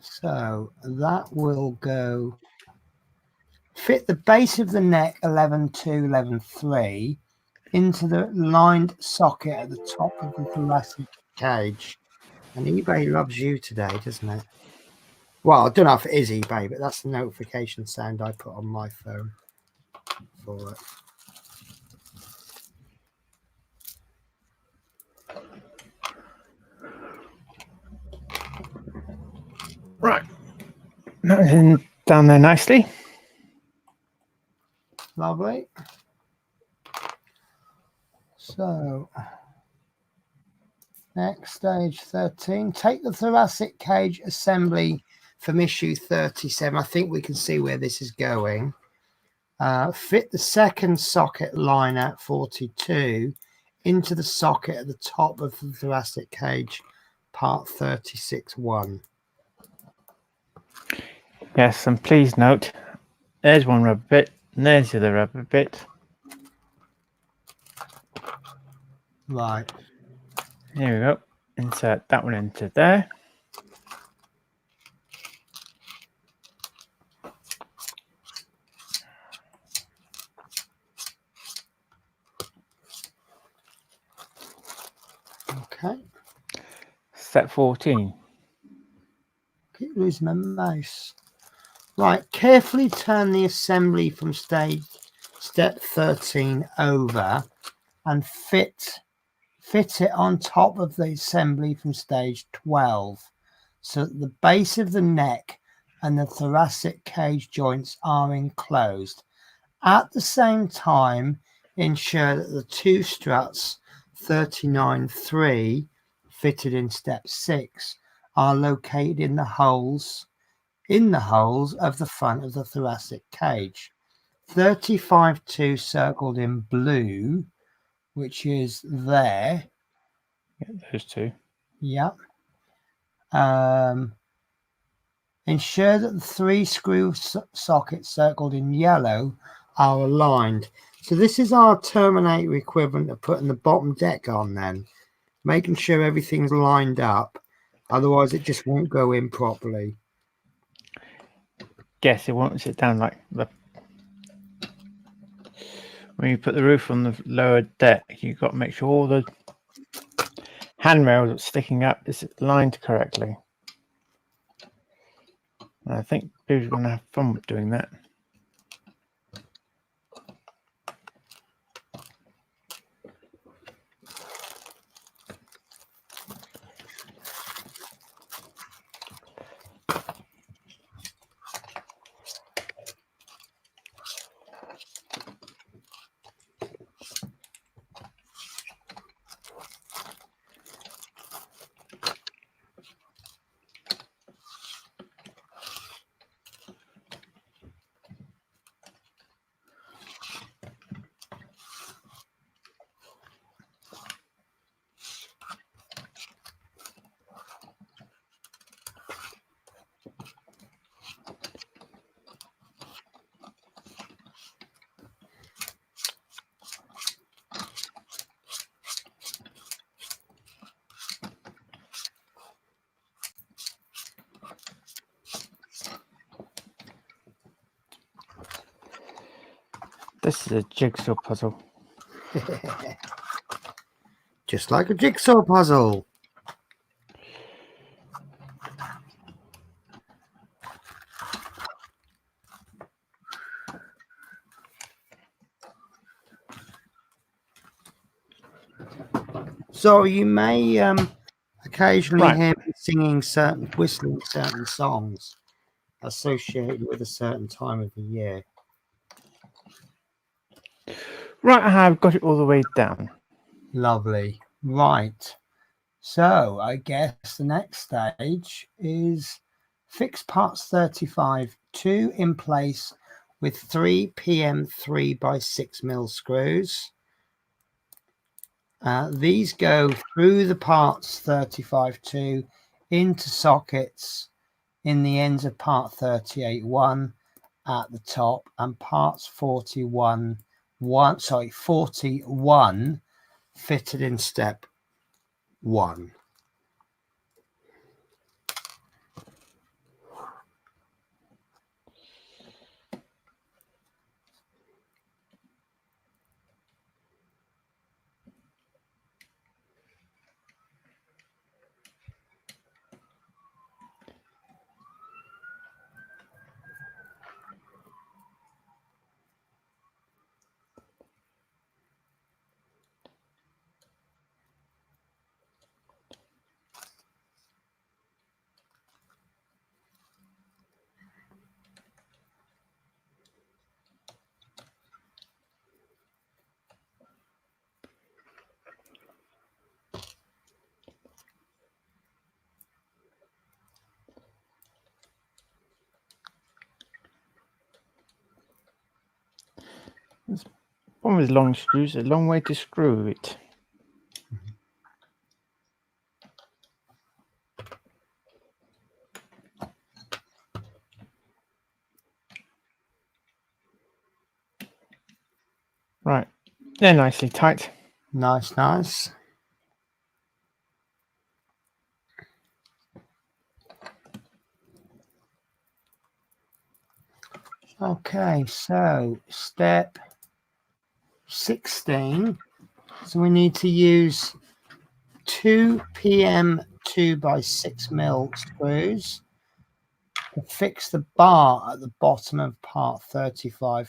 So that will go fit the base of the neck 11.2, 11.3 into the lined socket at the top of the thoracic cage. And eBay loves you today, doesn't it? Well, I don't know if it is eBay, but that's the notification sound I put on my phone for it.
Right, that's in down there nicely.
Lovely. So next, stage 13, take the thoracic cage assembly from issue 37. I think we can see where this is going. Fit the second socket line at 42 into the socket at the top of the thoracic cage, part 36.1.
Yes, and please note, there's one rubber bit, and there's the other rubber bit.
Right.
Here we go. Insert that one into there.
Okay.
Step 14.
Keep losing my mouse. Right. Carefully turn the assembly from step 13 over and fit it on top of the assembly from stage 12 so that the base of the neck and the thoracic cage joints are enclosed. At the same time, ensure that the two struts 39.3 fitted in step 6 are located in the holes of the front of the thoracic cage. 35.2 circled in blue, which is there.
Yeah, those two.
Yep. Ensure that the three screw sockets circled in yellow are aligned. So this is our Terminator equivalent of putting the bottom deck on then. Making sure everything's lined up. Otherwise it just won't go in properly.
Yes, it won't sit down like the. When you put the roof on the lower deck, you've got to make sure all the handrail that's sticking up is lined correctly. And I think people are going to have fun with doing that. This is a jigsaw puzzle.
Just like a jigsaw puzzle. So you may occasionally hear me whistling certain songs associated with a certain time of the year.
Right, I have got it all the way down.
Lovely. Right. So I guess the next stage is fix parts 35-2 in place with 3 PM 3x6mm screws. These go through the parts 35-2 into sockets in the ends of part 38-1 at the top and parts 41 fitted in step 1.
One with long screws, a long way to screw it. Right, they're nicely tight.
Nice, nice. Okay, so step 16. So we need to use 2 PM 2x6mm screws to fix the bar at the bottom of part 35-2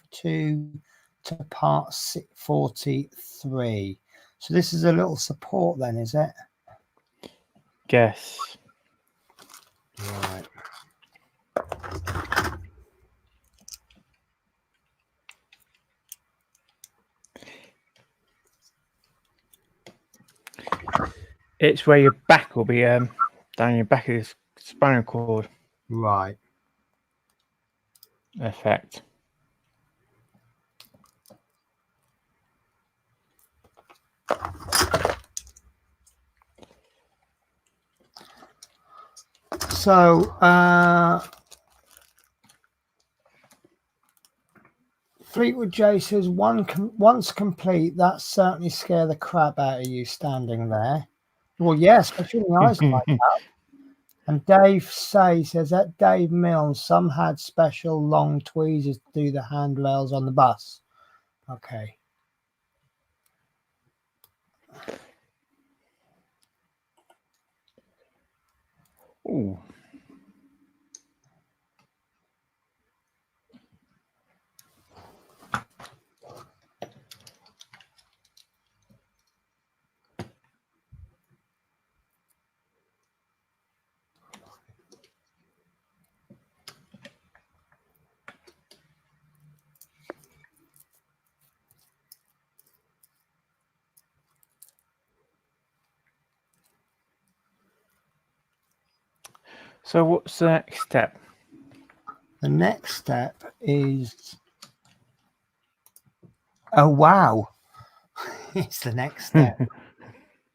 to part 43. So this is a little support then, is it?
Guess.
Right.
It's where your back will be down your back of this spinal cord.
Right.
Effect.
So Fleetwood J says, once complete, that certainly scare the crap out of you standing there. Well, yes, especially when the eyes like that. And Dave says that Dave Mills, some had special long tweezers to do the handrails on the bus. Okay.
Ooh. So what's the next step?
The next step is, oh wow, it's the next step.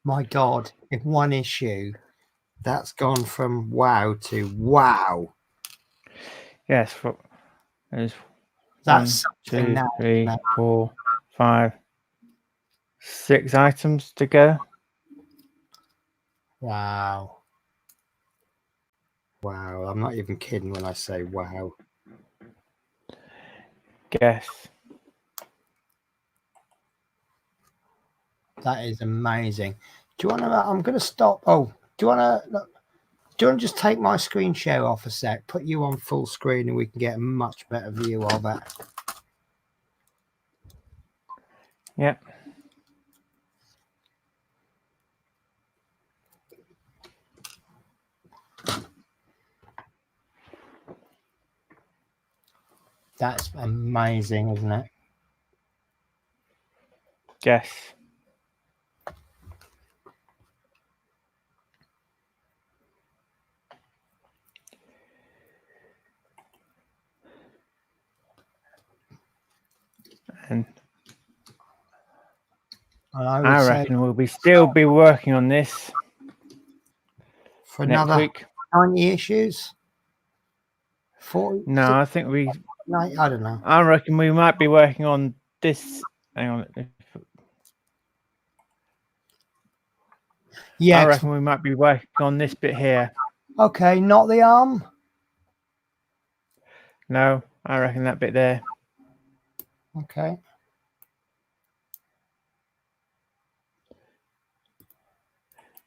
My God, in one issue, that's gone from wow to wow.
Yes, there's
That's
1, 2,
now.
3, 4, 5, 6 items to go.
Wow. Wow, I'm not even kidding when I say wow.
Guess.
That is amazing. Do you want to? I'm going to stop. Oh, do you want to just take my screen share off a sec? Put you on full screen, and we can get a much better view of it.
Yep.
That's amazing, isn't it?
Yes. And I reckon we'll still be working on this
for
next
another
week.
90 issues. 40.
No, I think
I don't know.
I reckon we might be working on this. Hang on.
Yeah.
I reckon we might be working on this bit here.
Okay, not the arm.
No, I reckon that bit there.
Okay.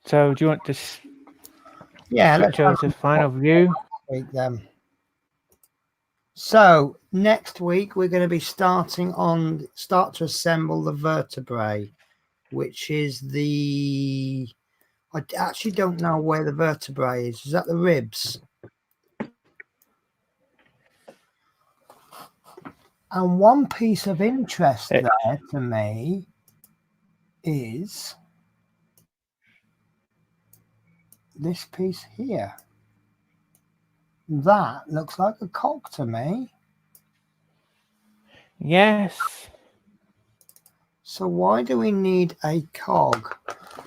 So do you want to
let's
over to final view?
Then. So next week we're going to be start to assemble the vertebrae, which is I actually don't know where the vertebrae is. Is that the ribs? And one piece of interest there to me is this piece here. That looks like a cog to me.
Yes.
So why do we need a cog?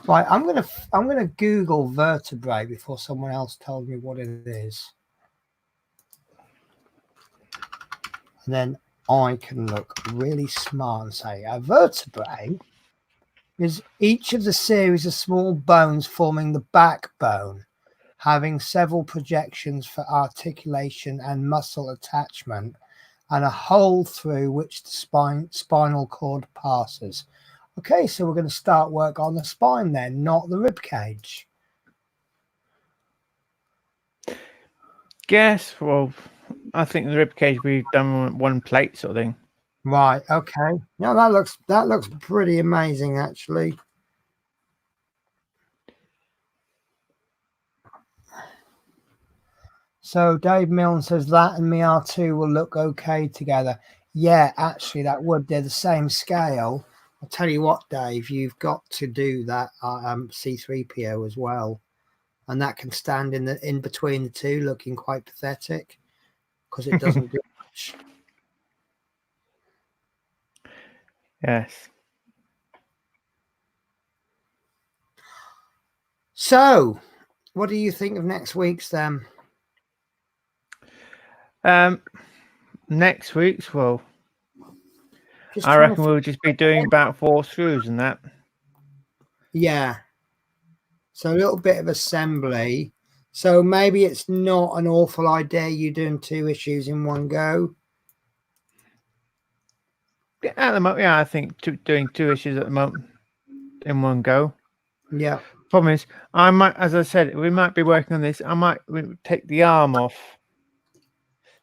Right, I'm gonna Google vertebrae before someone else tells me what it is. And then I can look really smart and say a vertebrae is each of the series of small bones forming the backbone, having several projections for articulation and muscle attachment, and a hole through which the spinal cord passes. Okay, so we're going to start work on the spine then, not the rib cage.
Yes, well, I think the rib cage we've done one plate sort of thing.
Right, okay. Now that looks pretty amazing actually. So Dave Milne says that and MR2 will look okay together. Yeah, actually that would. They're the same scale. I'll tell you what, Dave, you've got to do that C3PO as well. And that can stand in between the two looking quite pathetic because it doesn't do much.
Yes.
So, what do you think of next week's then?
Next week's, well, I reckon we'll just be doing about 4 screws and that.
Yeah. So a little bit of assembly. So maybe it's not an awful idea you doing 2 issues in one go.
At the moment, yeah, I think doing 2 issues at the moment in one go.
Yeah.
Problem is, I might, as I said, we might be working on this. I might take the arm off.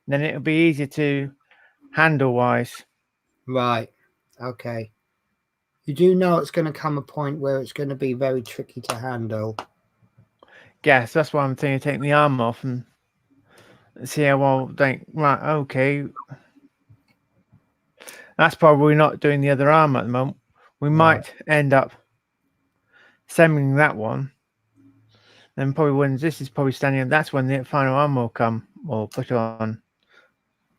Then it'll be easier to handle wise.
Right. Okay. You do know it's going to come a point where it's going to be very tricky to handle.
Yes, that's why I'm thinking of taking the arm off and see how well think. Right, okay. That's probably not doing the other arm at the moment. We might end up assembling that one. Then probably when this is probably standing up, that's when the final arm will come or put on.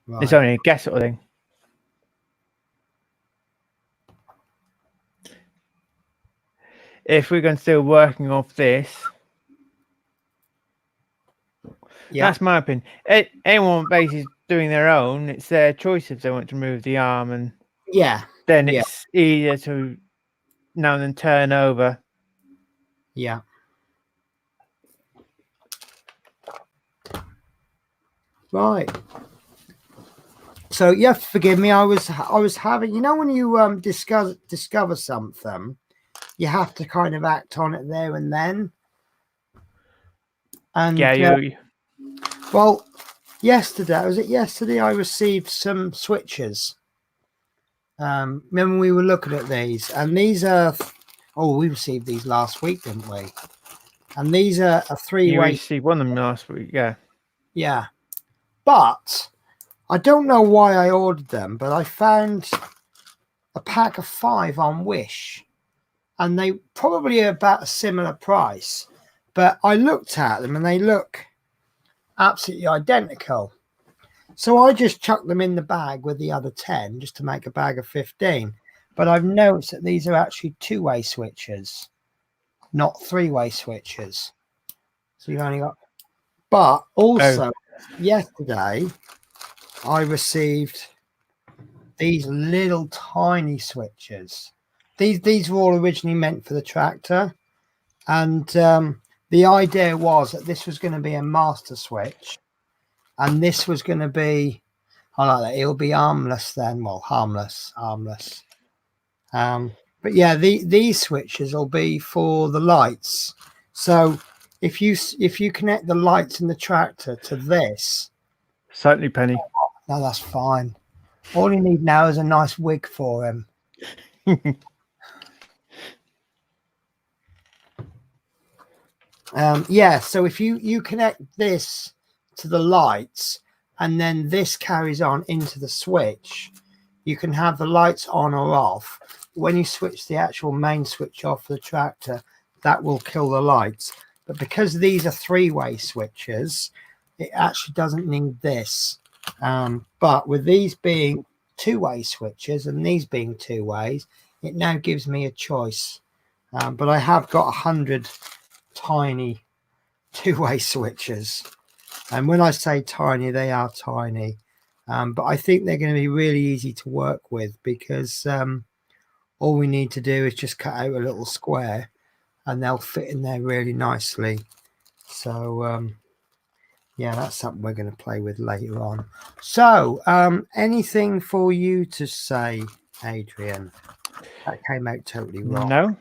Right. It's only a guess sort of thing. If we're going to still working off this, that's my opinion. Anyone basically doing their own, it's their choice if they want to move the arm, and then it's easier to now and then turn over.
Yeah. Right. So forgive me. I was having, when you discover something, you have to kind of act on it there and then. And
Yeah,
well, yesterday, was it yesterday? I received some switches. Remember we were looking at these, and these are. Oh, we received these last week, didn't we? And these are a
you
three-way.
received one of them last week. Yeah.
Yeah, but I don't know why I ordered them, but I found a pack of 5 on Wish, and they probably are about a similar price. But I looked at them and they look absolutely identical. So I just chucked them in the bag with the other 10 just to make a bag of 15. But I've noticed that these are actually 2-way switches, not 3-way switches. So you've only got. But also, yesterday, I received these little tiny switches. These were all originally meant for the tractor. And the idea was that this was going to be a master switch. And this was going to be, I like that, it'll be armless then. Well, harmless. But yeah, these switches will be for the lights. So if you connect the lights in the tractor to this,
Certainly, Penny.
no, that's fine. All you need now is a nice wig for him. Yeah, so if you connect this to the lights and then this carries on into the switch, you can have the lights on or off. When you switch the actual main switch off the tractor, that will kill the lights. But because these are 3-way switches, it actually doesn't need this. But with these being 2-way switches and these being 2 ways, it now gives me a choice. But I have got 100 tiny 2-way switches, and when I say tiny, they are tiny. But I think they're going to be really easy to work with, because all we need to do is just cut out a little square and they'll fit in there really nicely. So yeah, that's something we're going to play with later on. So anything for you to say, Adrian? That came out totally wrong.
No.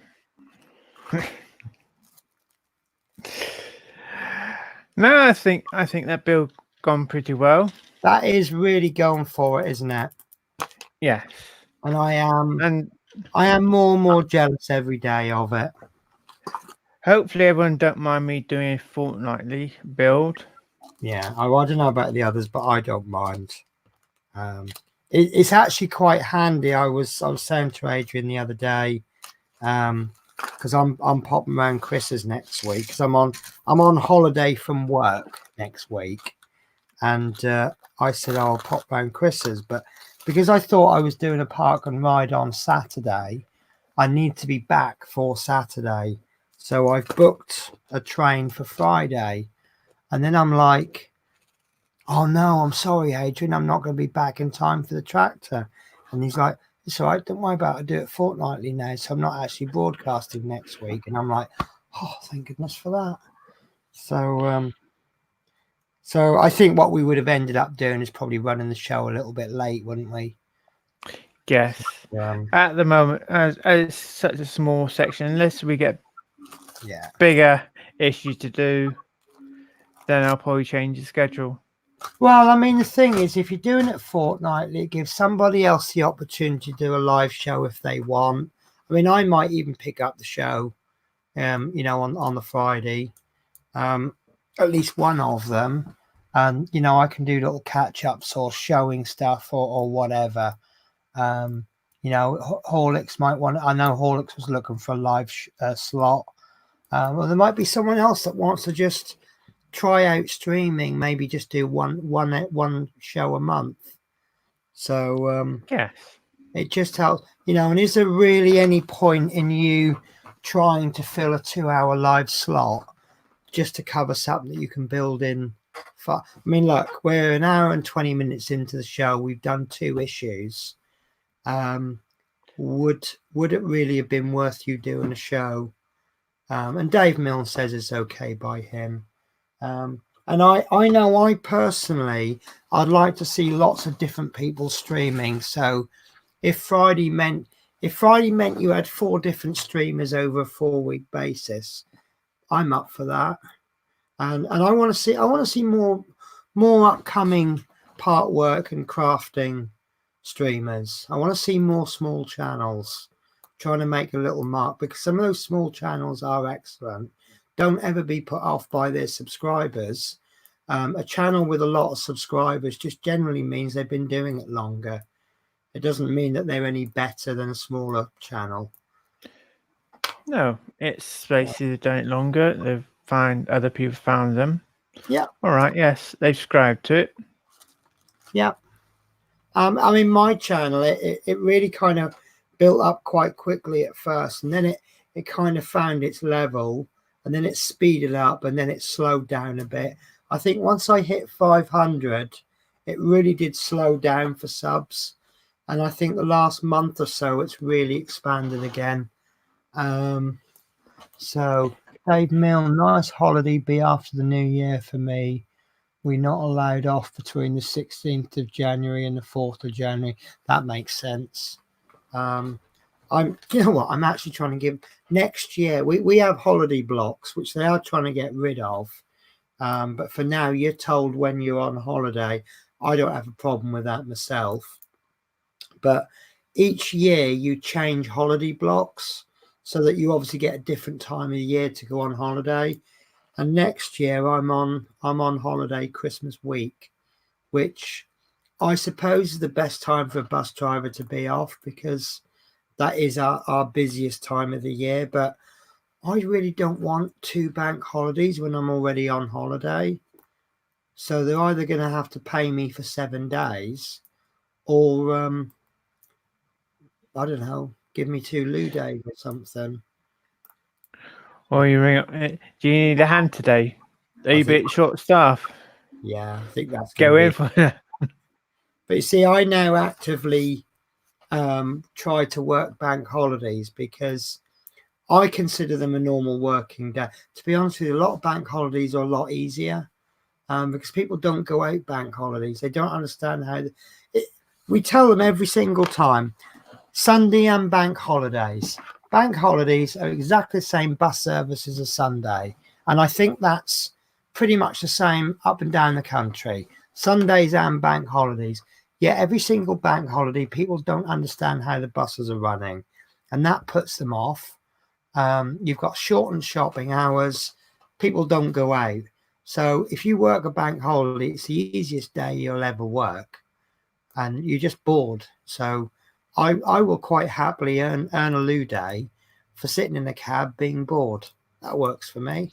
No, I think that build gone pretty well.
That is really going for it, isn't it?
Yeah.
And I am more and more jealous every day of it.
Hopefully everyone don't mind me doing a fortnightly build.
Yeah, I don't know about the others, but I don't mind. It's actually quite handy. I was saying to Adrian the other day, because I'm popping around Chris's next week, because I'm on holiday from work next week, and I said I'll pop round Chris's, but because I thought I was doing a park and ride on Saturday, I need to be back for Saturday, so I've booked a train for Friday, and then I'm like, oh no, I'm sorry, Adrian, I'm not going to be back in time for the tractor. And he's like, it's all right, don't worry about it, I do it fortnightly now, so I'm not actually broadcasting next week. And I'm like, oh, thank goodness for that. So I think what we would have ended up doing is probably running the show a little bit late, wouldn't we?
Yes. At the moment, as it's such a small section, unless we get bigger issues to do, then I'll probably change the schedule.
Well, I mean, the thing is, if you're doing it fortnightly, it gives somebody else the opportunity to do a live show if they want. I mean, I might even pick up the show, on the Friday, at least one of them. And, I can do little catch-ups or showing stuff or whatever. Horlicks might want. I know Horlicks was looking for a live slot. Well, there might be someone else that wants to just try out streaming. Maybe just do one show a month. So it just helps. And is there really any point in you trying to fill a 2-hour live slot just to cover something that you can build in? I mean, look, we're an hour and 20 minutes into the show. We've done 2 issues. Would it really have been worth you doing a show? And Dave Milne says it's okay by him. And I know I personally, I'd like to see lots of different people streaming. So if Friday meant If Friday meant you had 4 different streamers over a 4-week basis, I'm up for that. And I want to see more upcoming part work and crafting streamers. I want to see more small channels trying to make a little mark, because some of those small channels are excellent. Don't ever be put off by their subscribers. A channel with a lot of subscribers just generally means they've been doing it longer. It doesn't mean that they're any better than a smaller channel.
No, it's basically they've done it longer. They've other people found them.
Yeah.
All right. Yes, they've subscribed to it.
Yeah. I mean, my channel, it really kind of built up quite quickly at first, and then it kind of found its level, and then it speeded up, and then it slowed down a bit. I think once I hit 500, it really did slow down for subs, and I think the last month or so it's really expanded again. So Dave Mill, nice holiday be after the new year for me. We're not allowed off between the 16th of January and the 4th of January. That makes sense. You know what? I'm actually trying to give next year. We have holiday blocks, which they are trying to get rid of. But for now, you're told when you're on holiday. I don't have a problem with that myself. But each year you change holiday blocks so that you obviously get a different time of the year to go on holiday. And next year I'm on holiday Christmas week, which I suppose is the best time for a bus driver to be off, because that is our busiest time of the year. But I really don't want 2 bank holidays when I'm already on holiday. So they're either going to have to pay me for 7 days, or I don't know, give me 2 loo days or something.
Or you ring up. Do you need a hand today? Are you a bit short staff?
Yeah, I think that's
Go in for that.
But you see, I now actively try to work bank holidays because I consider them a normal working day. To be honest with you, a lot of bank holidays are a lot easier because people don't go out bank holidays. They don't understand how. We tell them every single time, Sunday and bank holidays. Bank holidays are exactly the same bus service as a Sunday. And I think that's pretty much the same up and down the country. Sundays and bank holidays. Yeah, every single bank holiday, people don't understand how the buses are running. And that puts them off. You've got shortened shopping hours. People don't go out. So if you work a bank holiday, it's the easiest day you'll ever work. And you're just bored. So I will quite happily earn a loo day for sitting in a cab being bored. That works for me.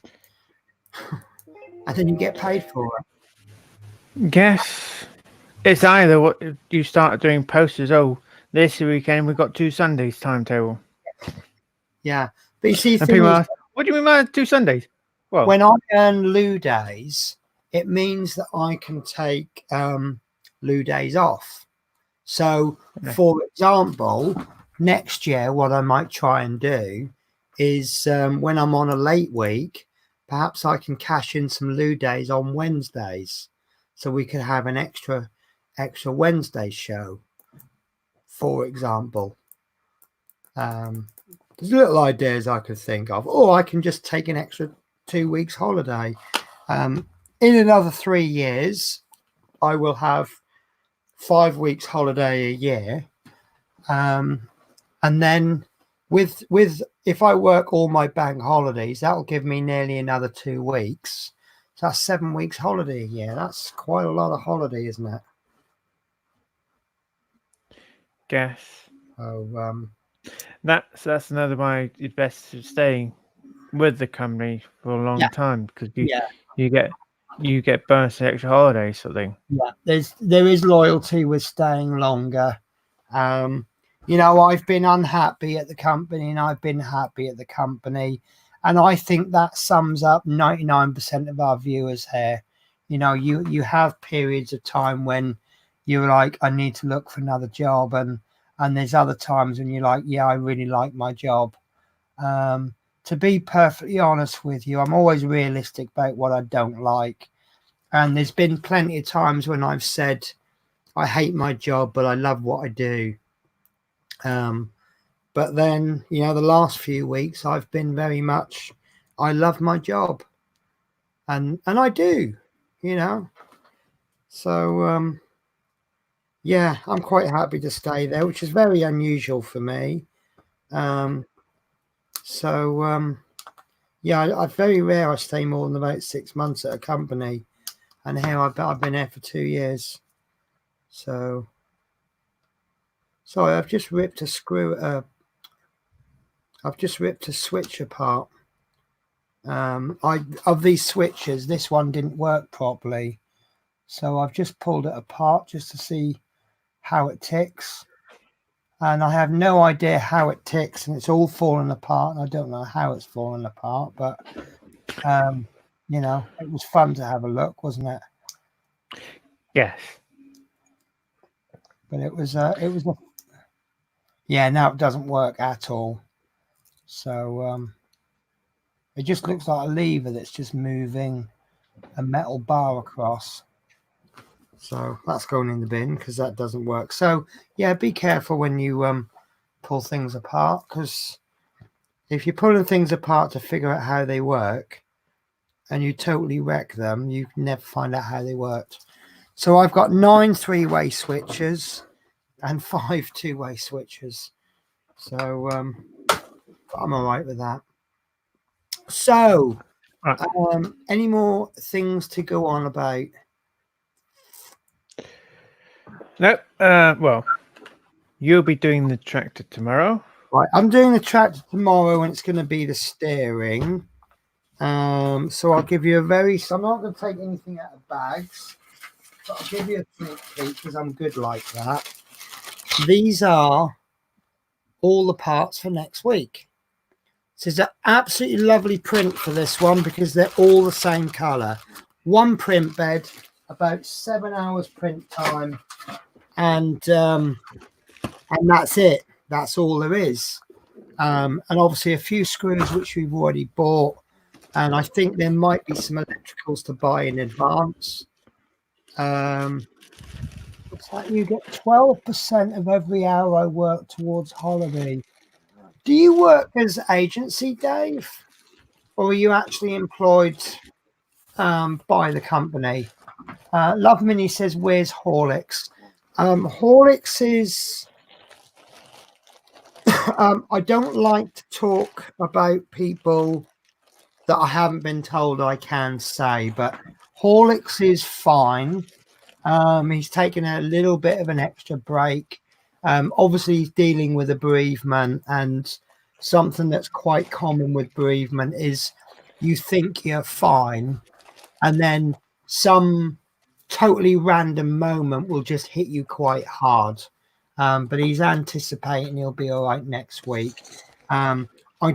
And then you get paid for it.
Guess it's either what you start doing posters. Oh, this weekend we've got 2 Sundays timetable.
Yeah, but you see,
and people ask, what do you mean by 2 Sundays? Well,
when I earn loo days, it means that I can take loo days off. So, for example, next year, what I might try and do is when I'm on a late week, perhaps I can cash in some loo days on Wednesdays, so we could have an extra Wednesday show, for example. There's little ideas I could think of, or I can just take an extra 2 weeks holiday. In another 3 years, I will have 5 weeks holiday a year, and then with if I work all my bank holidays, that will give me nearly another 2 weeks. So that's 7 weeks holiday a year. That's quite a lot of holiday, isn't it?
Guess.
Oh,
that's another why it's best staying with the company for a long time, because you get bonus extra holidays sort of thing.
Yeah, there is loyalty with staying longer. You know, I've been unhappy at the company and I've been happy at the company, and I think that sums up 99% of our viewers here. You know, you have periods of time when you're like, I need to look for another job, and there's other times when you're like, yeah, I really like my job. To be perfectly honest with you, I'm always realistic about what I don't like. And there's been plenty of times when I've said, I hate my job, but I love what I do. But then, you know, the last few weeks I've been very much, I love my job, and I do, you know. So yeah, I'm quite happy to stay there, which is very unusual for me. Yeah, I very rare I stay more than about 6 months at a company, and here I've been there for 2 years. So sorry, I've just ripped a switch apart. Of these switches, this one didn't work properly, so I've just pulled it apart just to see how it ticks. And I have no idea how it ticks, and it's all fallen apart. And I don't know how it's fallen apart, but you know, it was fun to have a look, wasn't it?
Yes.
But yeah. Now it doesn't work at all. So it just looks like a lever that's just moving a metal bar across. So that's going in the bin because that doesn't work. So yeah, be careful when you pull things apart, because if you're pulling things apart to figure out how they work and you totally wreck them, you can never find out how they worked. So I've got 9 3-way switches and 5 2-way switches. So I'm all right with that. So any more things to go on about?
No. Well, you'll be doing the tractor tomorrow.
Right, I'm doing the tractor tomorrow, and it's going to be the steering. So I'll give you I'm not going to take anything out of bags, but I'll give you a sneak peek because I'm good like that. These are all the parts for next week. This is an absolutely lovely print for this one because they're all the same color. One print bed, about 7 hours print time, and that's it. That's all there is. And obviously a few screws which we've already bought, and I think there might be some electricals to buy in advance. Looks like you get 12% of every hour I work towards holiday. Do you work as agency, Dave, or are you actually employed by the company? Love Mini says, where's Horlicks? Horlicks is I don't like to talk about people that I haven't been told I can say, but Horlicks is fine. He's taken a little bit of an extra break. Obviously, he's dealing with a bereavement, and something that's quite common with bereavement is you think you're fine, and then some totally random moment will just hit you quite hard. But he's anticipating he'll be all right next week. I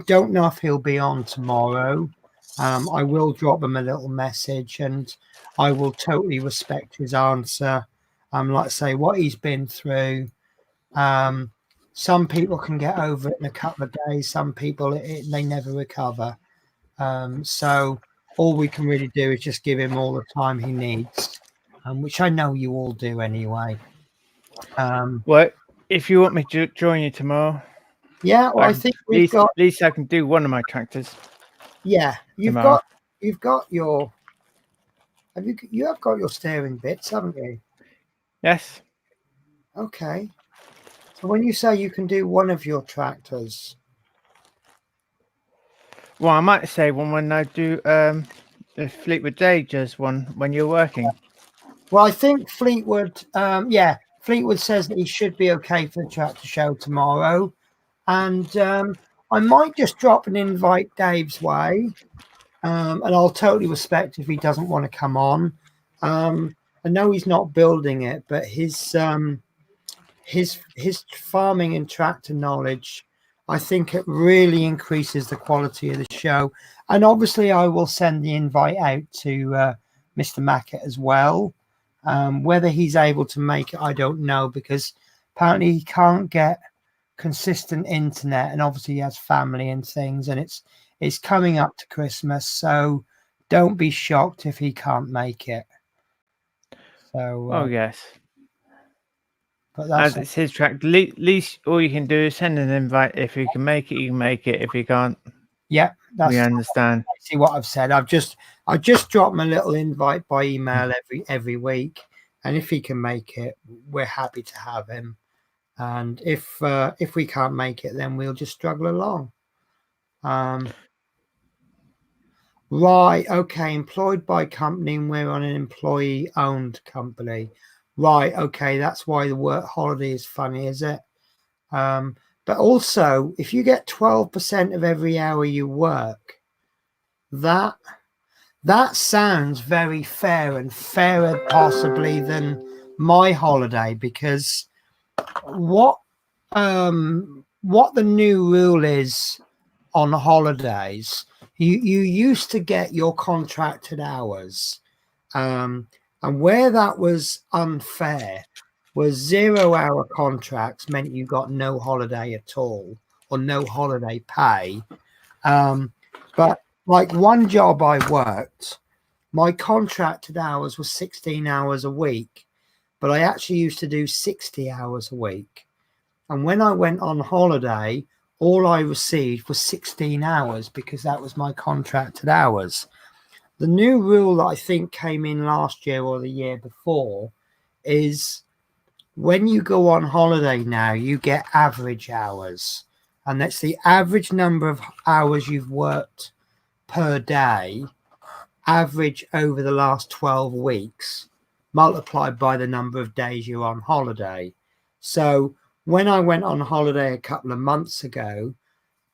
don't know if he'll be on tomorrow. I will drop him a little message, and I will totally respect his answer. Like I say, what he's been through. Some people can get over it in a couple of days. Some people, they never recover. So all we can really do is just give him all the time he needs, which I know you all do anyway.
Well, if you want me to join you tomorrow,
yeah, well, I think we've got.
At least I can do one of my tractors.
Yeah, you have got your steering bits, haven't you?
Yes.
Okay. So when you say you can do one of your tractors,
well, I might say one when I do the Fleetwood Day just one when you're working.
Well, I think Fleetwood, Fleetwood says that he should be okay for the tractor show tomorrow, and I might just drop an invite Dave's way, and I'll totally respect if he doesn't want to come on. I know he's not building it, but his farming and tractor knowledge, I think it really increases the quality of the show. And obviously I will send the invite out to Mr. Mackett as well. Whether he's able to make it, I don't know, because apparently he can't get consistent internet, and obviously he has family and things, and it's coming up to Christmas, so don't be shocked if he can't make it. So
oh yes.
But that's
as it's his track. Least all you can do is send an invite. If you can make it, you can make it. If you can't,
yeah,
we
that's
understand.
basically what I've said. I just drop him a little invite by email every week, and if he can make it, we're happy to have him. And if we can't make it, then we'll just struggle along. Right, okay, employed by company, and we're on an employee-owned company. Right, okay, that's why the work holiday is funny, is it? But also, if you get 12% of every hour you work, that sounds very fair, and fairer possibly than my holiday, because what the new rule is on holidays, you used to get your contracted hours, and where that was unfair was 0 hour contracts meant you got no holiday at all, or no holiday pay. But like one job I worked, my contracted hours were 16 hours a week, but I actually used to do 60 hours a week. And when I went on holiday, all I received was 16 hours because that was my contracted hours. The new rule that I think came in last year or the year before is when you go on holiday now, you get average hours. And that's the average number of hours you've worked per day, average over the last 12 weeks, multiplied by the number of days you're on holiday. So when I went on holiday a couple of months ago,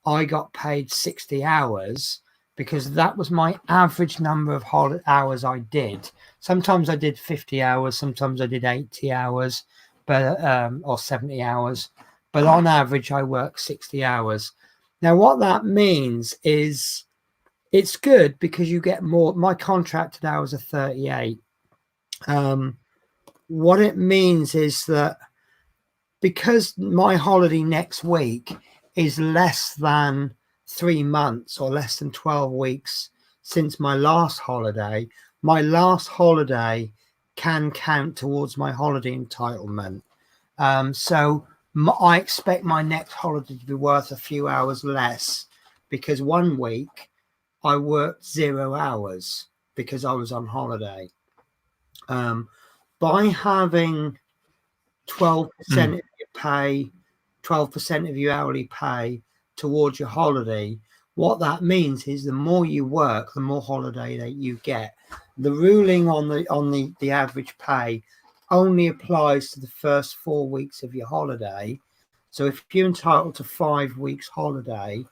I got paid 60 hours because that was my average number of hours I did. Sometimes I did 50 hours, sometimes I did 80 hours, but or 70 hours. But on average, I work 60 hours. Now, what that means is it's good because you get more. My contracted hours are 38. What it means is that because my holiday next week is less than 3 months or less than 12 weeks since my last holiday can count towards my holiday entitlement. So I expect my next holiday to be worth a few hours less because 1 week I worked 0 hours because I was on holiday. By having 12% of your pay, 12% of your hourly pay towards your holiday, what that means is the more you work, the more holiday that you get. The ruling on the average pay only applies to the first 4 weeks of your holiday. So if you're entitled to 5 weeks holiday,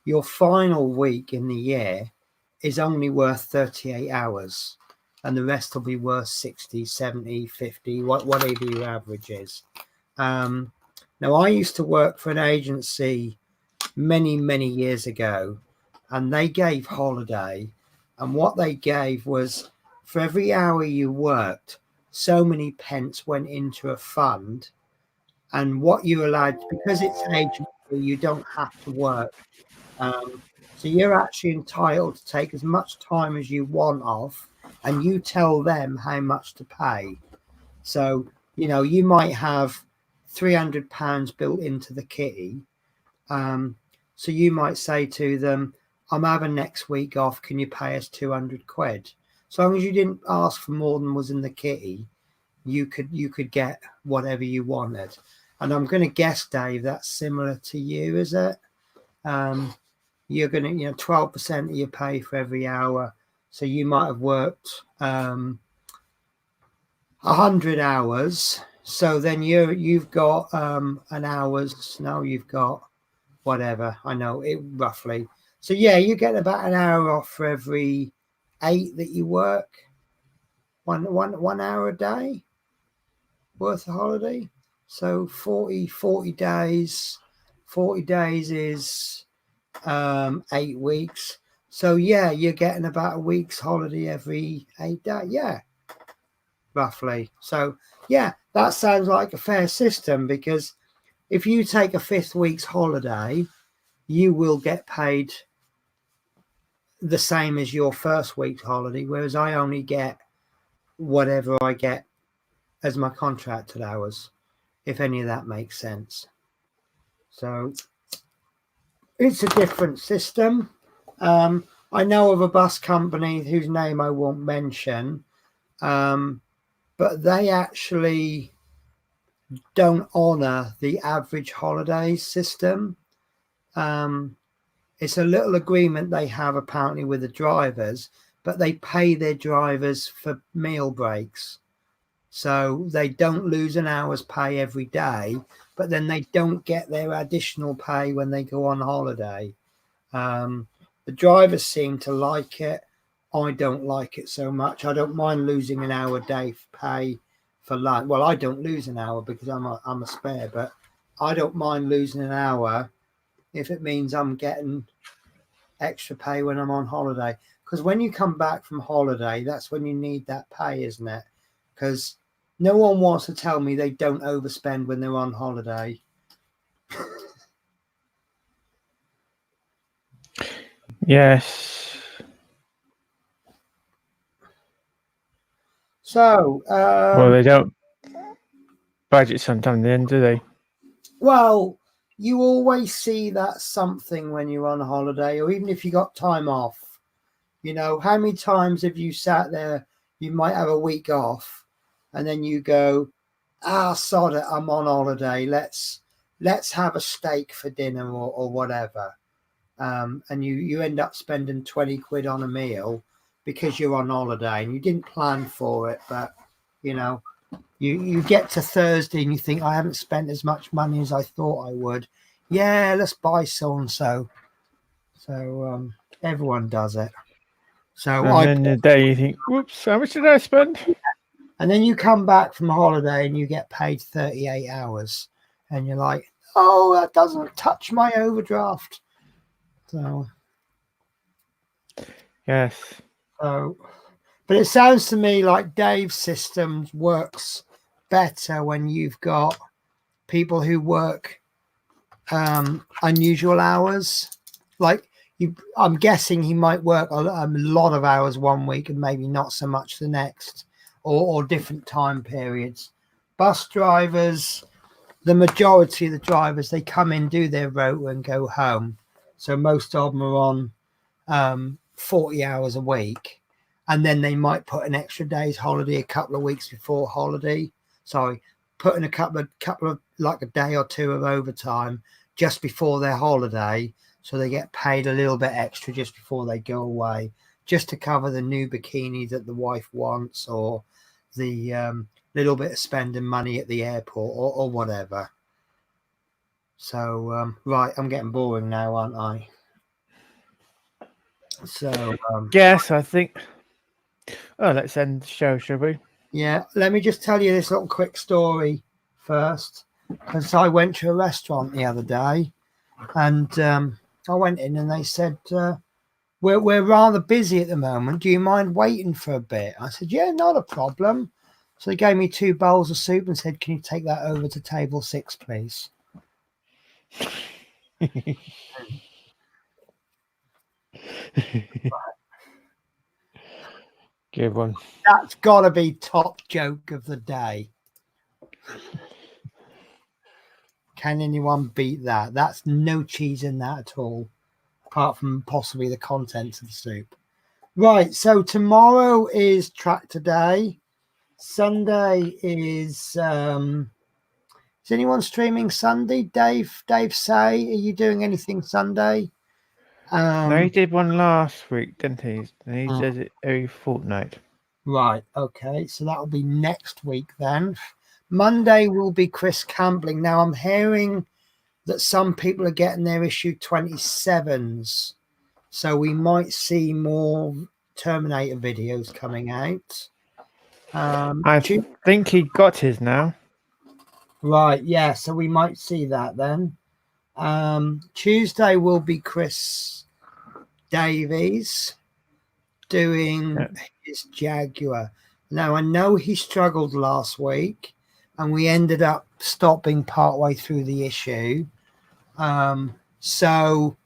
your final week in the year is only worth 38 hours. And the rest will be worth 60, 70, 50, whatever your average is. Now, I used to work for an agency many, many years ago, and they gave holiday. And what they gave was for every hour you worked, so many pence went into a fund. And what you're allowed, because it's an agency, you don't have to work. So you're actually entitled to take as much time as you want off, and you tell them how much to pay. So, you might have £300 built into the kitty. So you might say to them, I'm having next week off. Can you pay us 200 quid? So long as you didn't ask for more than was in the kitty, you could get whatever you wanted. And I'm going to guess, Dave, that's similar to you, is it? You're going to, 12% of your pay for every hour. So you might have worked 100 hours. So then you've got an hour's, now you've got whatever, I know it roughly. So yeah, you get about an hour off for every 8 that you work. One hour a day worth of holiday. So 40 days. 40 days is 8 weeks. So yeah, you're getting about a week's holiday every 8 days. Yeah, roughly. So yeah, that sounds like a fair system, because if you take a 5th week's holiday, you will get paid the same as your 1st week's holiday, whereas I only get whatever I get as my contracted hours. if any of that makes sense. So it's a different system. I know of a bus company whose name I won't mention, but they actually don't honour the average holiday system. It's a little agreement they have apparently with the drivers, but they pay their drivers for meal breaks. So they don't lose an hour's pay every day, but then they don't get their additional pay when they go on holiday. The drivers seem to like it. I don't like it so much. I don't mind losing an hour a day for pay for lunch. Well, I don't lose an hour because I'm a spare, but I don't mind losing an hour if it means I'm getting extra pay when I'm on holiday. Because when you come back from holiday, that's when you need that pay, isn't it? Because no one wants to tell me they don't overspend when they're on holiday.
Yes.
So,
Well, they don't budget sometimes then, do they?
well, you always see that something when you're on holiday, or even if you got time off. You know, how many times have you sat there? You might have a week off, and then you go, sod it, I'm on holiday. Let's have a steak for dinner or whatever. And you end up spending 20 quid on a meal because you're on holiday and you didn't plan for it, but you know, you get to Thursday and you think, I haven't spent as much money as I thought I would. Yeah, let's buy so and so. So everyone does it. So
And then the day you think, whoops, how much did I spend?
and then you come back from holiday and you get paid 38 hours and you're like, oh, that doesn't touch my overdraft. So
Yes.
So, but it sounds to me like Dave's systems works better when you've got people who work unusual hours. Like I'm guessing he might work a lot of hours one week and maybe not so much the next, or different time periods. Bus drivers, the majority of the drivers, they come in, do their rota and go home. So most of them are on 40 hours a week, and then they might put an extra day's holiday a couple of weeks before holiday. Sorry, put in a couple of like a day or two of overtime just before their holiday, so they get paid a little bit extra just before they go away, just to cover the new bikini that the wife wants, or the little bit of spending money at the airport, or whatever. So right, I'm getting boring now, aren't I? So
Yes, I think. Oh, let's end the show, shall we?
yeah, let me just tell you this little quick story first, because I went to a restaurant the other day, and I went in and they said, we're rather busy at the moment. Do you mind waiting for a bit? I said, yeah, not a problem. So they gave me 2 bowls of soup and said, can you take that over to table 6, please?
Good one.
That's got to be top joke of the day. Can anyone beat that? That's no cheese in that at all, apart from possibly the contents of the soup. Right, so tomorrow is Tractor Day. Sunday is anyone streaming Sunday? Dave say, are you doing anything Sunday?
No, he did one last week, didn't he? And he does it every fortnight.
Right, okay, so that'll be next week then. Monday will be Chris Campling. Now I'm hearing that some people are getting their issue 27s, so we might see more Terminator videos coming out.
I think he got his now.
Right, yeah, so we might see that then. Tuesday will be Chris Davies doing his Jaguar. Now, I know he struggled last week and we ended up stopping partway through the issue. So,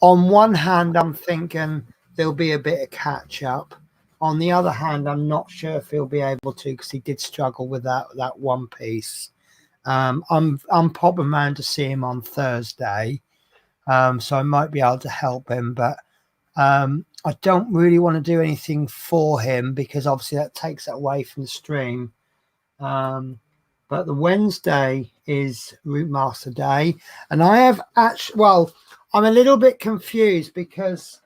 on one hand, I'm thinking there'll be a bit of catch up. On the other hand, I'm not sure if he'll be able to, because he did struggle with that one piece. I'm popping around to see him on Thursday, so I might be able to help him, but I don't really want to do anything for him because obviously that takes it away from the stream. But the Wednesday is Route Master Day, and I have actually, well, I'm a little bit confused because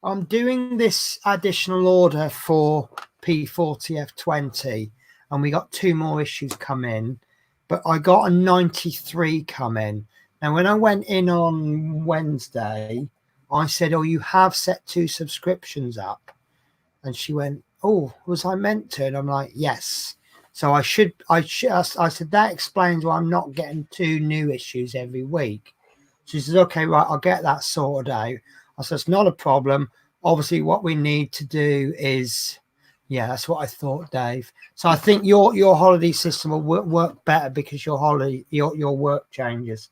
I'm doing this additional order for P40F20, and we got 2 more issues come in, but I got a 93 come in. Now, when I went in on Wednesday, I said, "Oh, you have set 2 subscriptions up," and she went, "Oh, was I meant to?" And I'm like, "Yes." So I said, that explains why I'm not getting 2 new issues every week. She says, "Okay, right, I'll get that sorted out." I said, "It's not a problem. Obviously, what we need to do is," yeah, that's what I thought, Dave. So I think your holiday system will work better because your work changes.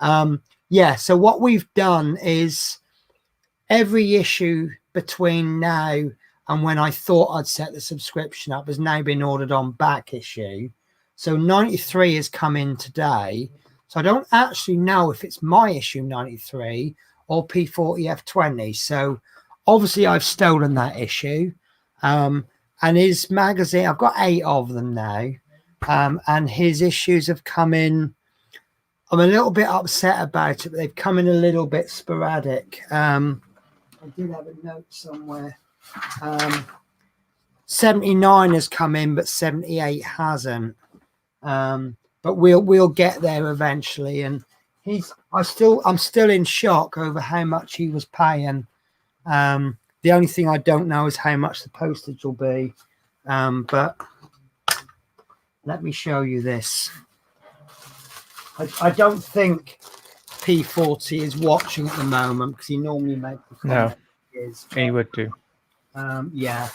Yeah, so what we've done is every issue between now and when I thought I'd set the subscription up has now been ordered on back issue. So 93 has come in today. So I don't actually know if it's my issue 93 or P40F20. So obviously I've stolen that issue. And his magazine, I've got 8 of them now. And his issues have come in. I'm a little bit upset about it, but they've come in a little bit sporadic. I did have a note somewhere. 79 has come in, but 78 hasn't. But we'll get there eventually. And I'm still in shock over how much he was paying. The only thing I don't know is how much the postage will be. But let me show you this. I don't think P40 is watching at the moment because he normally makes the comment.
No, he would do.
Yeah.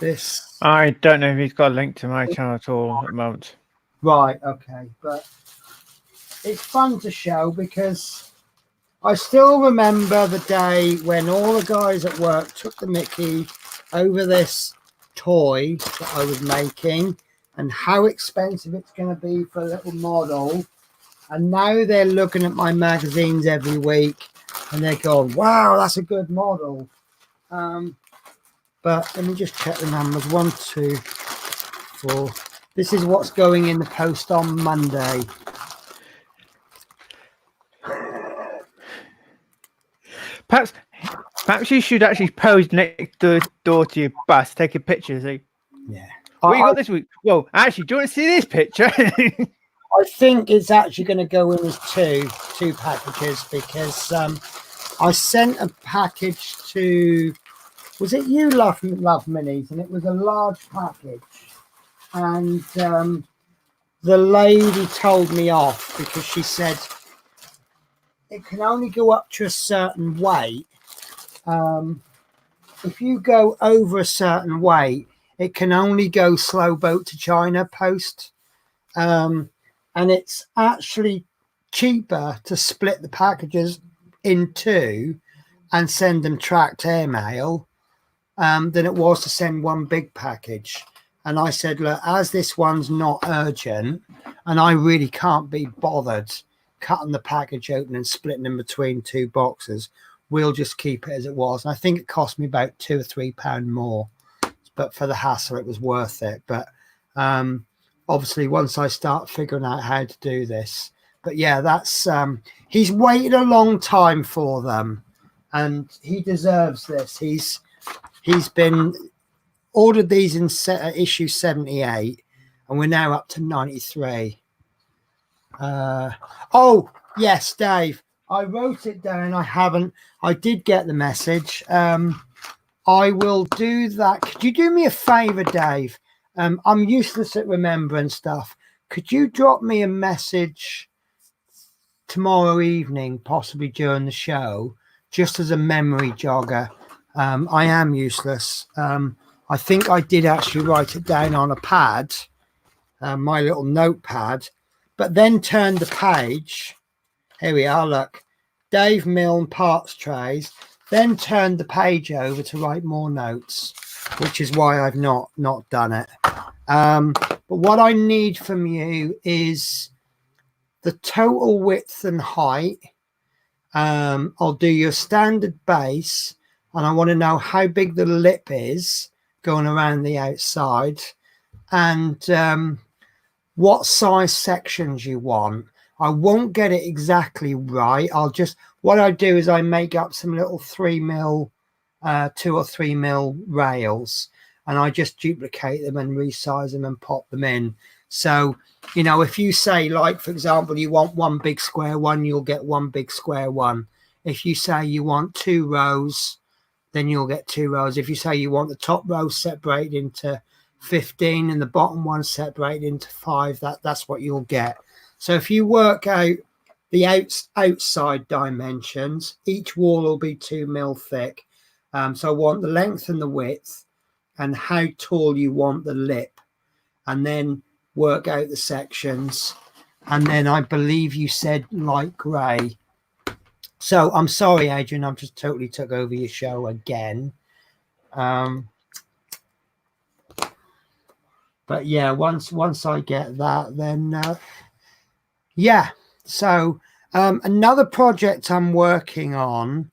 This.
I don't know if he's got a link to my channel at all at the moment.
Right, okay. But it's fun to show because I still remember the day when all the guys at work took the mickey over this toy that I was making and how expensive it's going to be for a little model. And now they're looking at my magazines every week and they're going, "Wow, that's a good model." But let me just check the numbers. 1, 2, 4. This is what's going in the post on Monday.
Perhaps you should actually pose next door to your bus, take a picture. Say,
yeah.
What you got this week? Well, actually, do you want to see this picture?
I think it's actually going to go in as two packages because I sent a package to, was it you, Love Minis? And it was a large package. And the lady told me off because she said it can only go up to a certain weight. If you go over a certain weight, it can only go slow boat to China post. And it's actually cheaper to split the packages in 2 and send them tracked airmail than it was to send one big package. And I said, look, as this one's not urgent and I really can't be bothered cutting the package open and splitting in between 2 boxes, we'll just keep it as it was. And I think it cost me about £2 or £3 more, but for the hassle it was worth it. But obviously once I start figuring out how to do this, but yeah, that's he's waited a long time for them and he deserves this. He's been ordered these in issue 78 and we're now up to 93. Oh yes, Dave, I wrote it down. I did get the message. I will do that. Could you do me a favor, Dave? I'm useless at remembering stuff. Could you drop me a message tomorrow evening, possibly during the show, just as a memory jogger? I am useless. I think I did actually write it down on a pad, my little notepad, but then turned the page. Here we are, look. Dave Milne parts trays. Then turned the page over to write more notes, which is why I've not done it. But what I need from you is the total width and height. I'll do your standard base, and I want to know how big the lip is going around the outside, and what size sections you want. I won't get it exactly right. What I do is I make up some little 3mm, 2 or 3mm rails, and I just duplicate them and resize them and pop them in. So, you know, if you say, like, for example, you want one big square one, you'll get one big square one. If you say you want 2 rows, then you'll get 2 rows. If you say you want the top row separated into 15 and the bottom one separated into 5, that's what you'll get. So if you work out the outside dimensions, each wall will be 2mm thick. So I want the length and the width and how tall you want the lip, and then work out the sections. And then I believe you said light grey. So I'm sorry, Adrian, I've just totally took over your show again. But yeah, once I get that, then yeah. So another project I'm working on.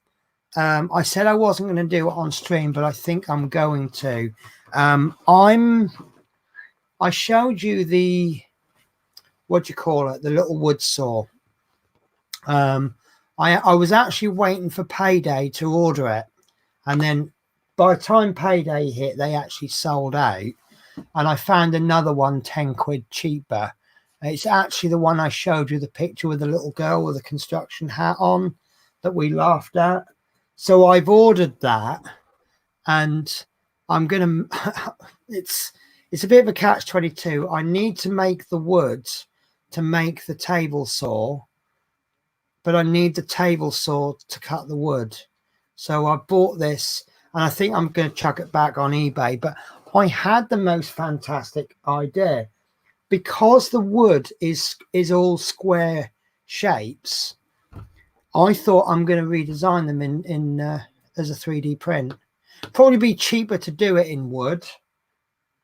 I said I wasn't going to do it on stream, but I think I'm going to. I showed you the, what do you call it, the little wood saw. I was actually waiting for payday to order it, and then by the time payday hit, they actually sold out, and I found another one 10 quid cheaper. It's actually the one I showed you the picture with the little girl with a construction hat on that we laughed at. So I've ordered that, and I'm gonna it's a bit of a catch-22. I need to make the wood to make the table saw, but I need the table saw to cut the wood. So I bought this, and I think I'm going to chuck it back on eBay. But I had the most fantastic idea, because the wood is all square shapes. I thought I'm going to redesign them in as a 3D print. Probably be cheaper to do it in wood,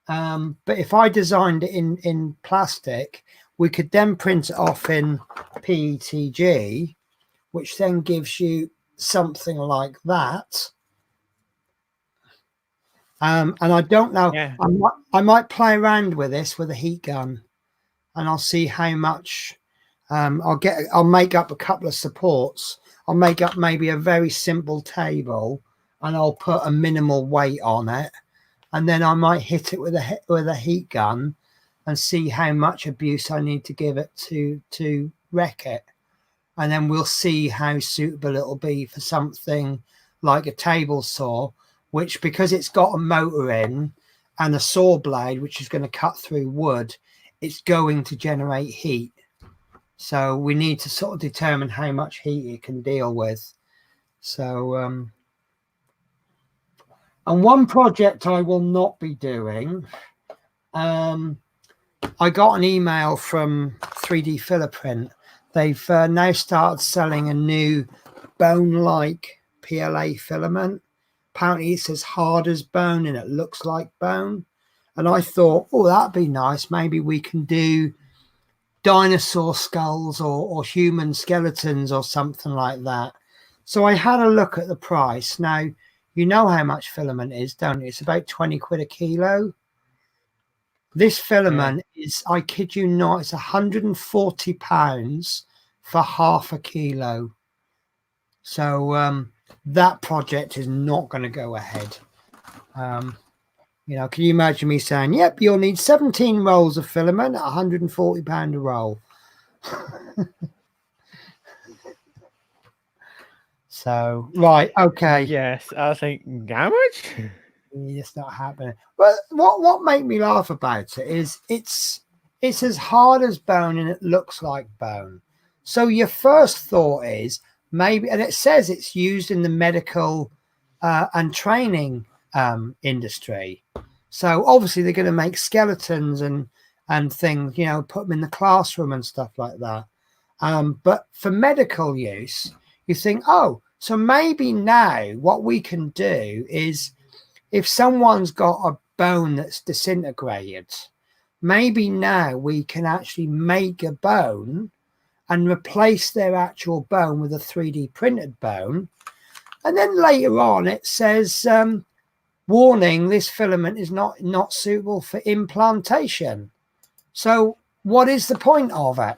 but if I designed it in plastic, we could then print it off in PETG, which then gives you something like that. And I don't know.
Yeah.
I might play around with this with a heat gun, and I'll see how much. I'll make up a couple of supports. I'll make up maybe a very simple table, and I'll put a minimal weight on it, and then I might hit it with a heat gun and see how much abuse I need to give it to wreck it. And then we'll see how suitable it'll be for something like a table saw, which, because it's got a motor in and a saw blade which is going to cut through wood, it's going to generate heat. So we need to sort of determine how much heat it can deal with. So and one project I will not be doing, I got an email from 3D Filler Print. They've now started selling a new bone-like PLA filament. Apparently it's as hard as bone and it looks like bone. And I thought, oh, that'd be nice. Maybe we can do dinosaur skulls or human skeletons or something like that. So I had a look at the price. Now, you know how much filament is, don't you? It's about 20 quid a kilo. This filament is, I kid you not, it's £140 for half a kilo. So that project is not going to go ahead. You know, can you imagine me saying, yep, you'll need 17 rolls of filament at £140 a roll? So, right, okay.
Yes, I think, how much?
It's not happening. But what made me laugh about it is it's as hard as bone and it looks like bone. So your first thought is maybe, and it says it's used in the medical and training industry. So obviously they're going to make skeletons and things, you know, put them in the classroom and stuff like that. But for medical use, you think, oh, so maybe now what we can do is, if someone's got a bone that's disintegrated, maybe now we can actually make a bone and replace their actual bone with a 3D printed bone. And then later on, it says, warning, this filament is not suitable for implantation. So what is the point of it?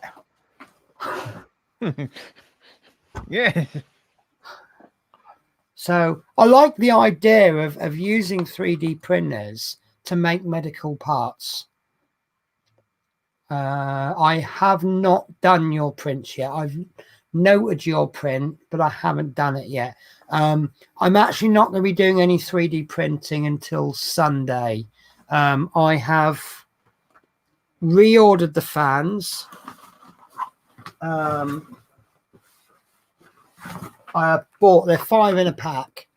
Yeah.
So I like the idea of using 3D printers to make medical parts. I have not done your prints yet. I've noted your print, but I haven't done it yet. I'm actually not going to be doing any 3D printing until Sunday. I have reordered the fans. I bought, they're 5 in a pack,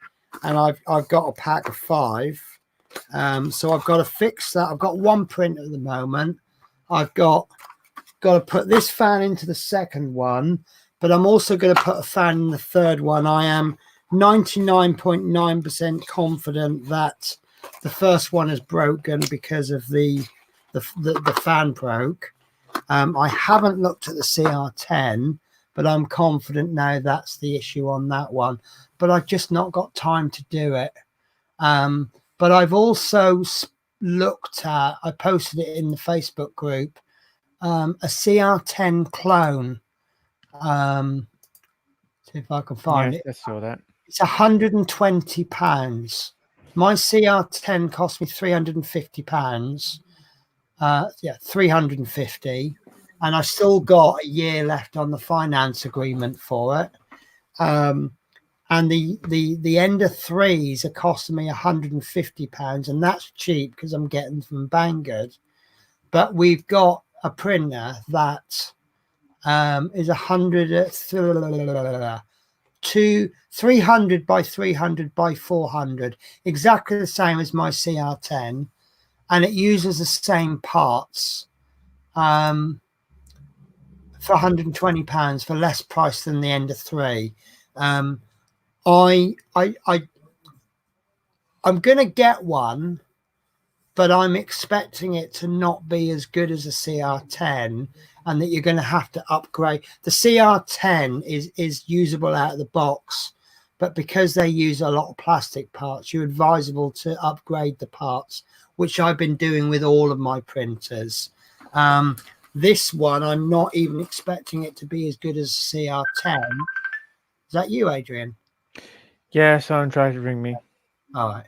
and I've got a pack of 5. So I've got to fix that. I've got one print at the moment. I've got to put this fan into the second one, but I'm also going to put a fan in the third one. I am 99.9% confident that the first one is broken because of the fan broke. I haven't looked at the CR10, but I'm confident now that's the issue on that one. But I've just not got time to do it. But I've also looked at, I posted it in the Facebook group, a CR10 clone. See if I can find it.
I saw that.
It's £120. My CR10 cost me £350. Yeah, 350, and I still got a year left on the finance agreement for it. And the Ender 3s are costing me £150, and that's cheap because I'm getting them from Banggood. But we've got a printer that is 300 by 300 by 400, exactly the same as my CR10, and it uses the same parts for £120 for less price than the Ender 3. I'm gonna get one, but I'm expecting it to not be as good as a CR10, and that you're going to have to upgrade. The CR10 is usable out of the box, but because they use a lot of plastic parts, you're advisable to upgrade the parts, which I've been doing with all of my printers. This one, I'm not even expecting it to be as good as CR10. Is that you, Adrian?
Yeah, someone tried to ring me.
All right.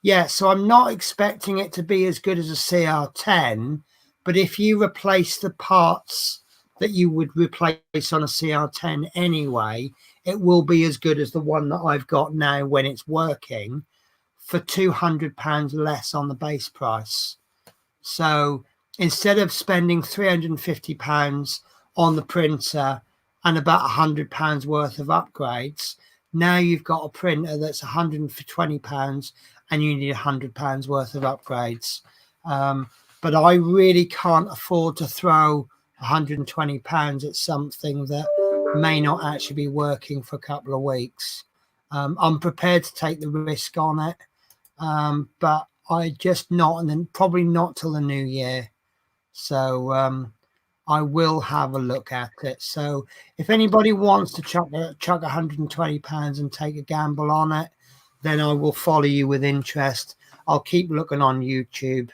Yeah, so I'm not expecting it to be as good as a CR10, but if you replace the parts that you would replace on a CR10 anyway, it will be as good as the one that I've got now when it's working, for £200 less on the base price. So instead of spending £350 on the printer and about £100 worth of upgrades, now you've got a printer that's £120 and you need £100 worth of upgrades. But I really can't afford to throw £120 at something that may not actually be working for a couple of weeks. I'm prepared to take the risk on it, but I just not, and then probably not till the new year. So I will have a look at it. So if anybody wants to chuck £120 and take a gamble on it, then I will follow you with interest. I'll keep looking on YouTube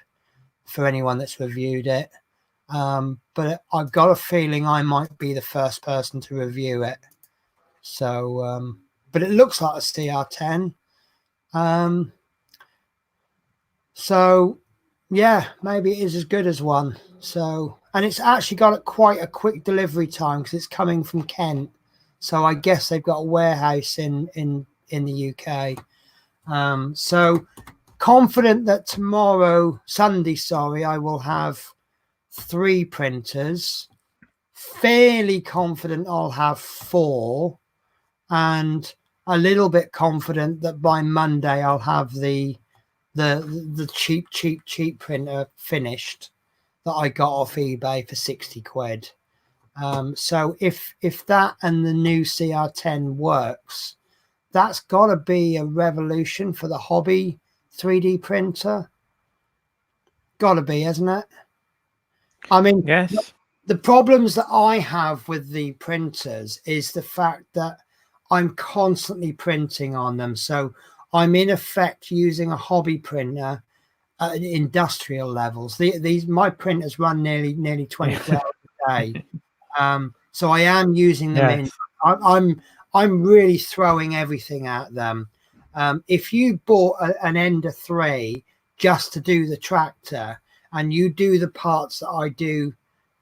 for anyone that's reviewed it. But I've got a feeling I might be the first person to review it. So, but it looks like a CR10. So yeah, maybe it is as good as one. So, and it's actually got quite a quick delivery time because it's coming from Kent. So I guess they've got a warehouse in the UK. So confident that tomorrow, Sunday, I will have 3 printers. Fairly confident I'll have 4, and a little bit confident that by Monday I'll have the cheap printer finished that I got off eBay for 60 quid. So if that and the new CR10 works, that's got to be a revolution for the hobby 3D printer. Gotta be, isn't it? I mean,
Yes.
the problems that I have with the printers is the fact that I'm constantly printing on them. So I'm in effect using a hobby printer at industrial levels. These my printers run nearly 24 hours a day. So I am using them in.
Yes.
I'm really throwing everything at them. If you bought an Ender 3 just to do the tractor, and you do the parts that I do,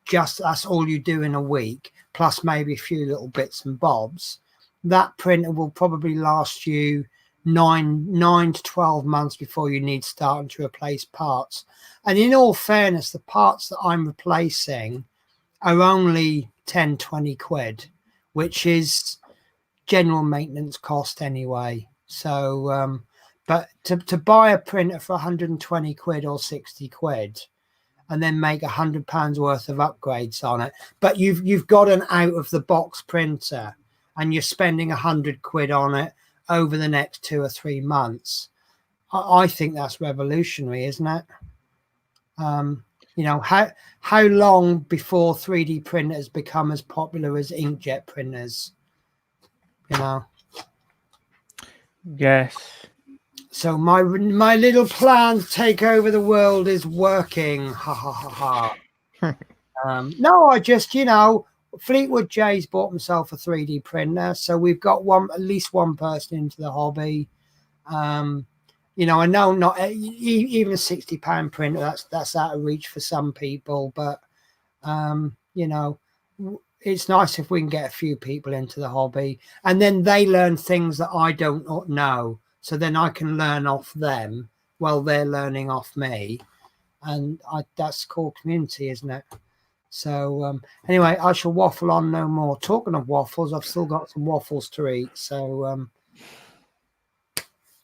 just that's all you do in a week, plus maybe a few little bits and bobs, that printer will probably last you nine to 12 months before you need starting to replace parts. And in all fairness, the parts that I'm replacing are only 10-20 quid, which is general maintenance cost anyway. So but to buy a printer for 120 quid or 60 quid and then make £100 worth of upgrades on it, but you've got an out of the box printer and you're spending 100 quid on it over the next 2 or 3 months, I think that's revolutionary, isn't it? You know, how long before 3D printers become as popular as inkjet printers? You know.
Yes.
So my little plan to take over the world is working. Ha ha ha ha. No, I just, you know, Fleetwood J's bought himself a 3D printer, so we've got at least one person into the hobby. You know, I know not even a £60 printer, that's out of reach for some people, but you know, it's nice if we can get a few people into the hobby, and then they learn things that I don't know, so then I can learn off them while they're learning off me, and that's called community, isn't it? So anyway, I shall waffle on no more. Talking of waffles, I've still got some waffles to eat, so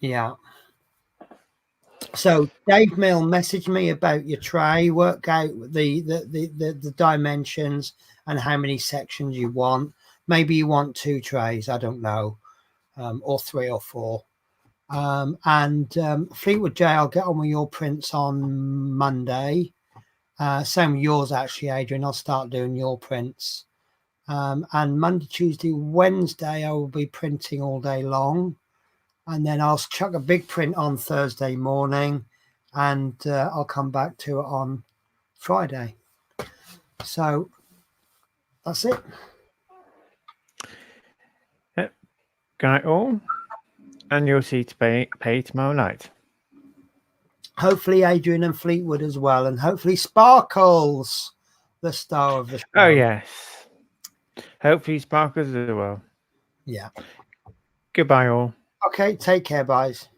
yeah. So Dave Mill messaged me about your tray, work out the dimensions and how many sections you want. Maybe you want 2 trays, I don't know, or 3 or 4. Fleetwood J, I'll get on with your prints on Monday. Same with yours, actually, Adrian. I'll start doing your prints. And Monday, Tuesday, Wednesday, I will be printing all day long. And then I'll chuck a big print on Thursday morning, and I'll come back to it on Friday. So that's it.
Yep. Good night all. And you'll see to pay tomorrow night.
Hopefully Adrian and Fleetwood as well, and hopefully Sparkles, the star of the show.
Oh yes. Hopefully Sparkles as well.
Yeah.
Goodbye all.
Okay, take care, guys.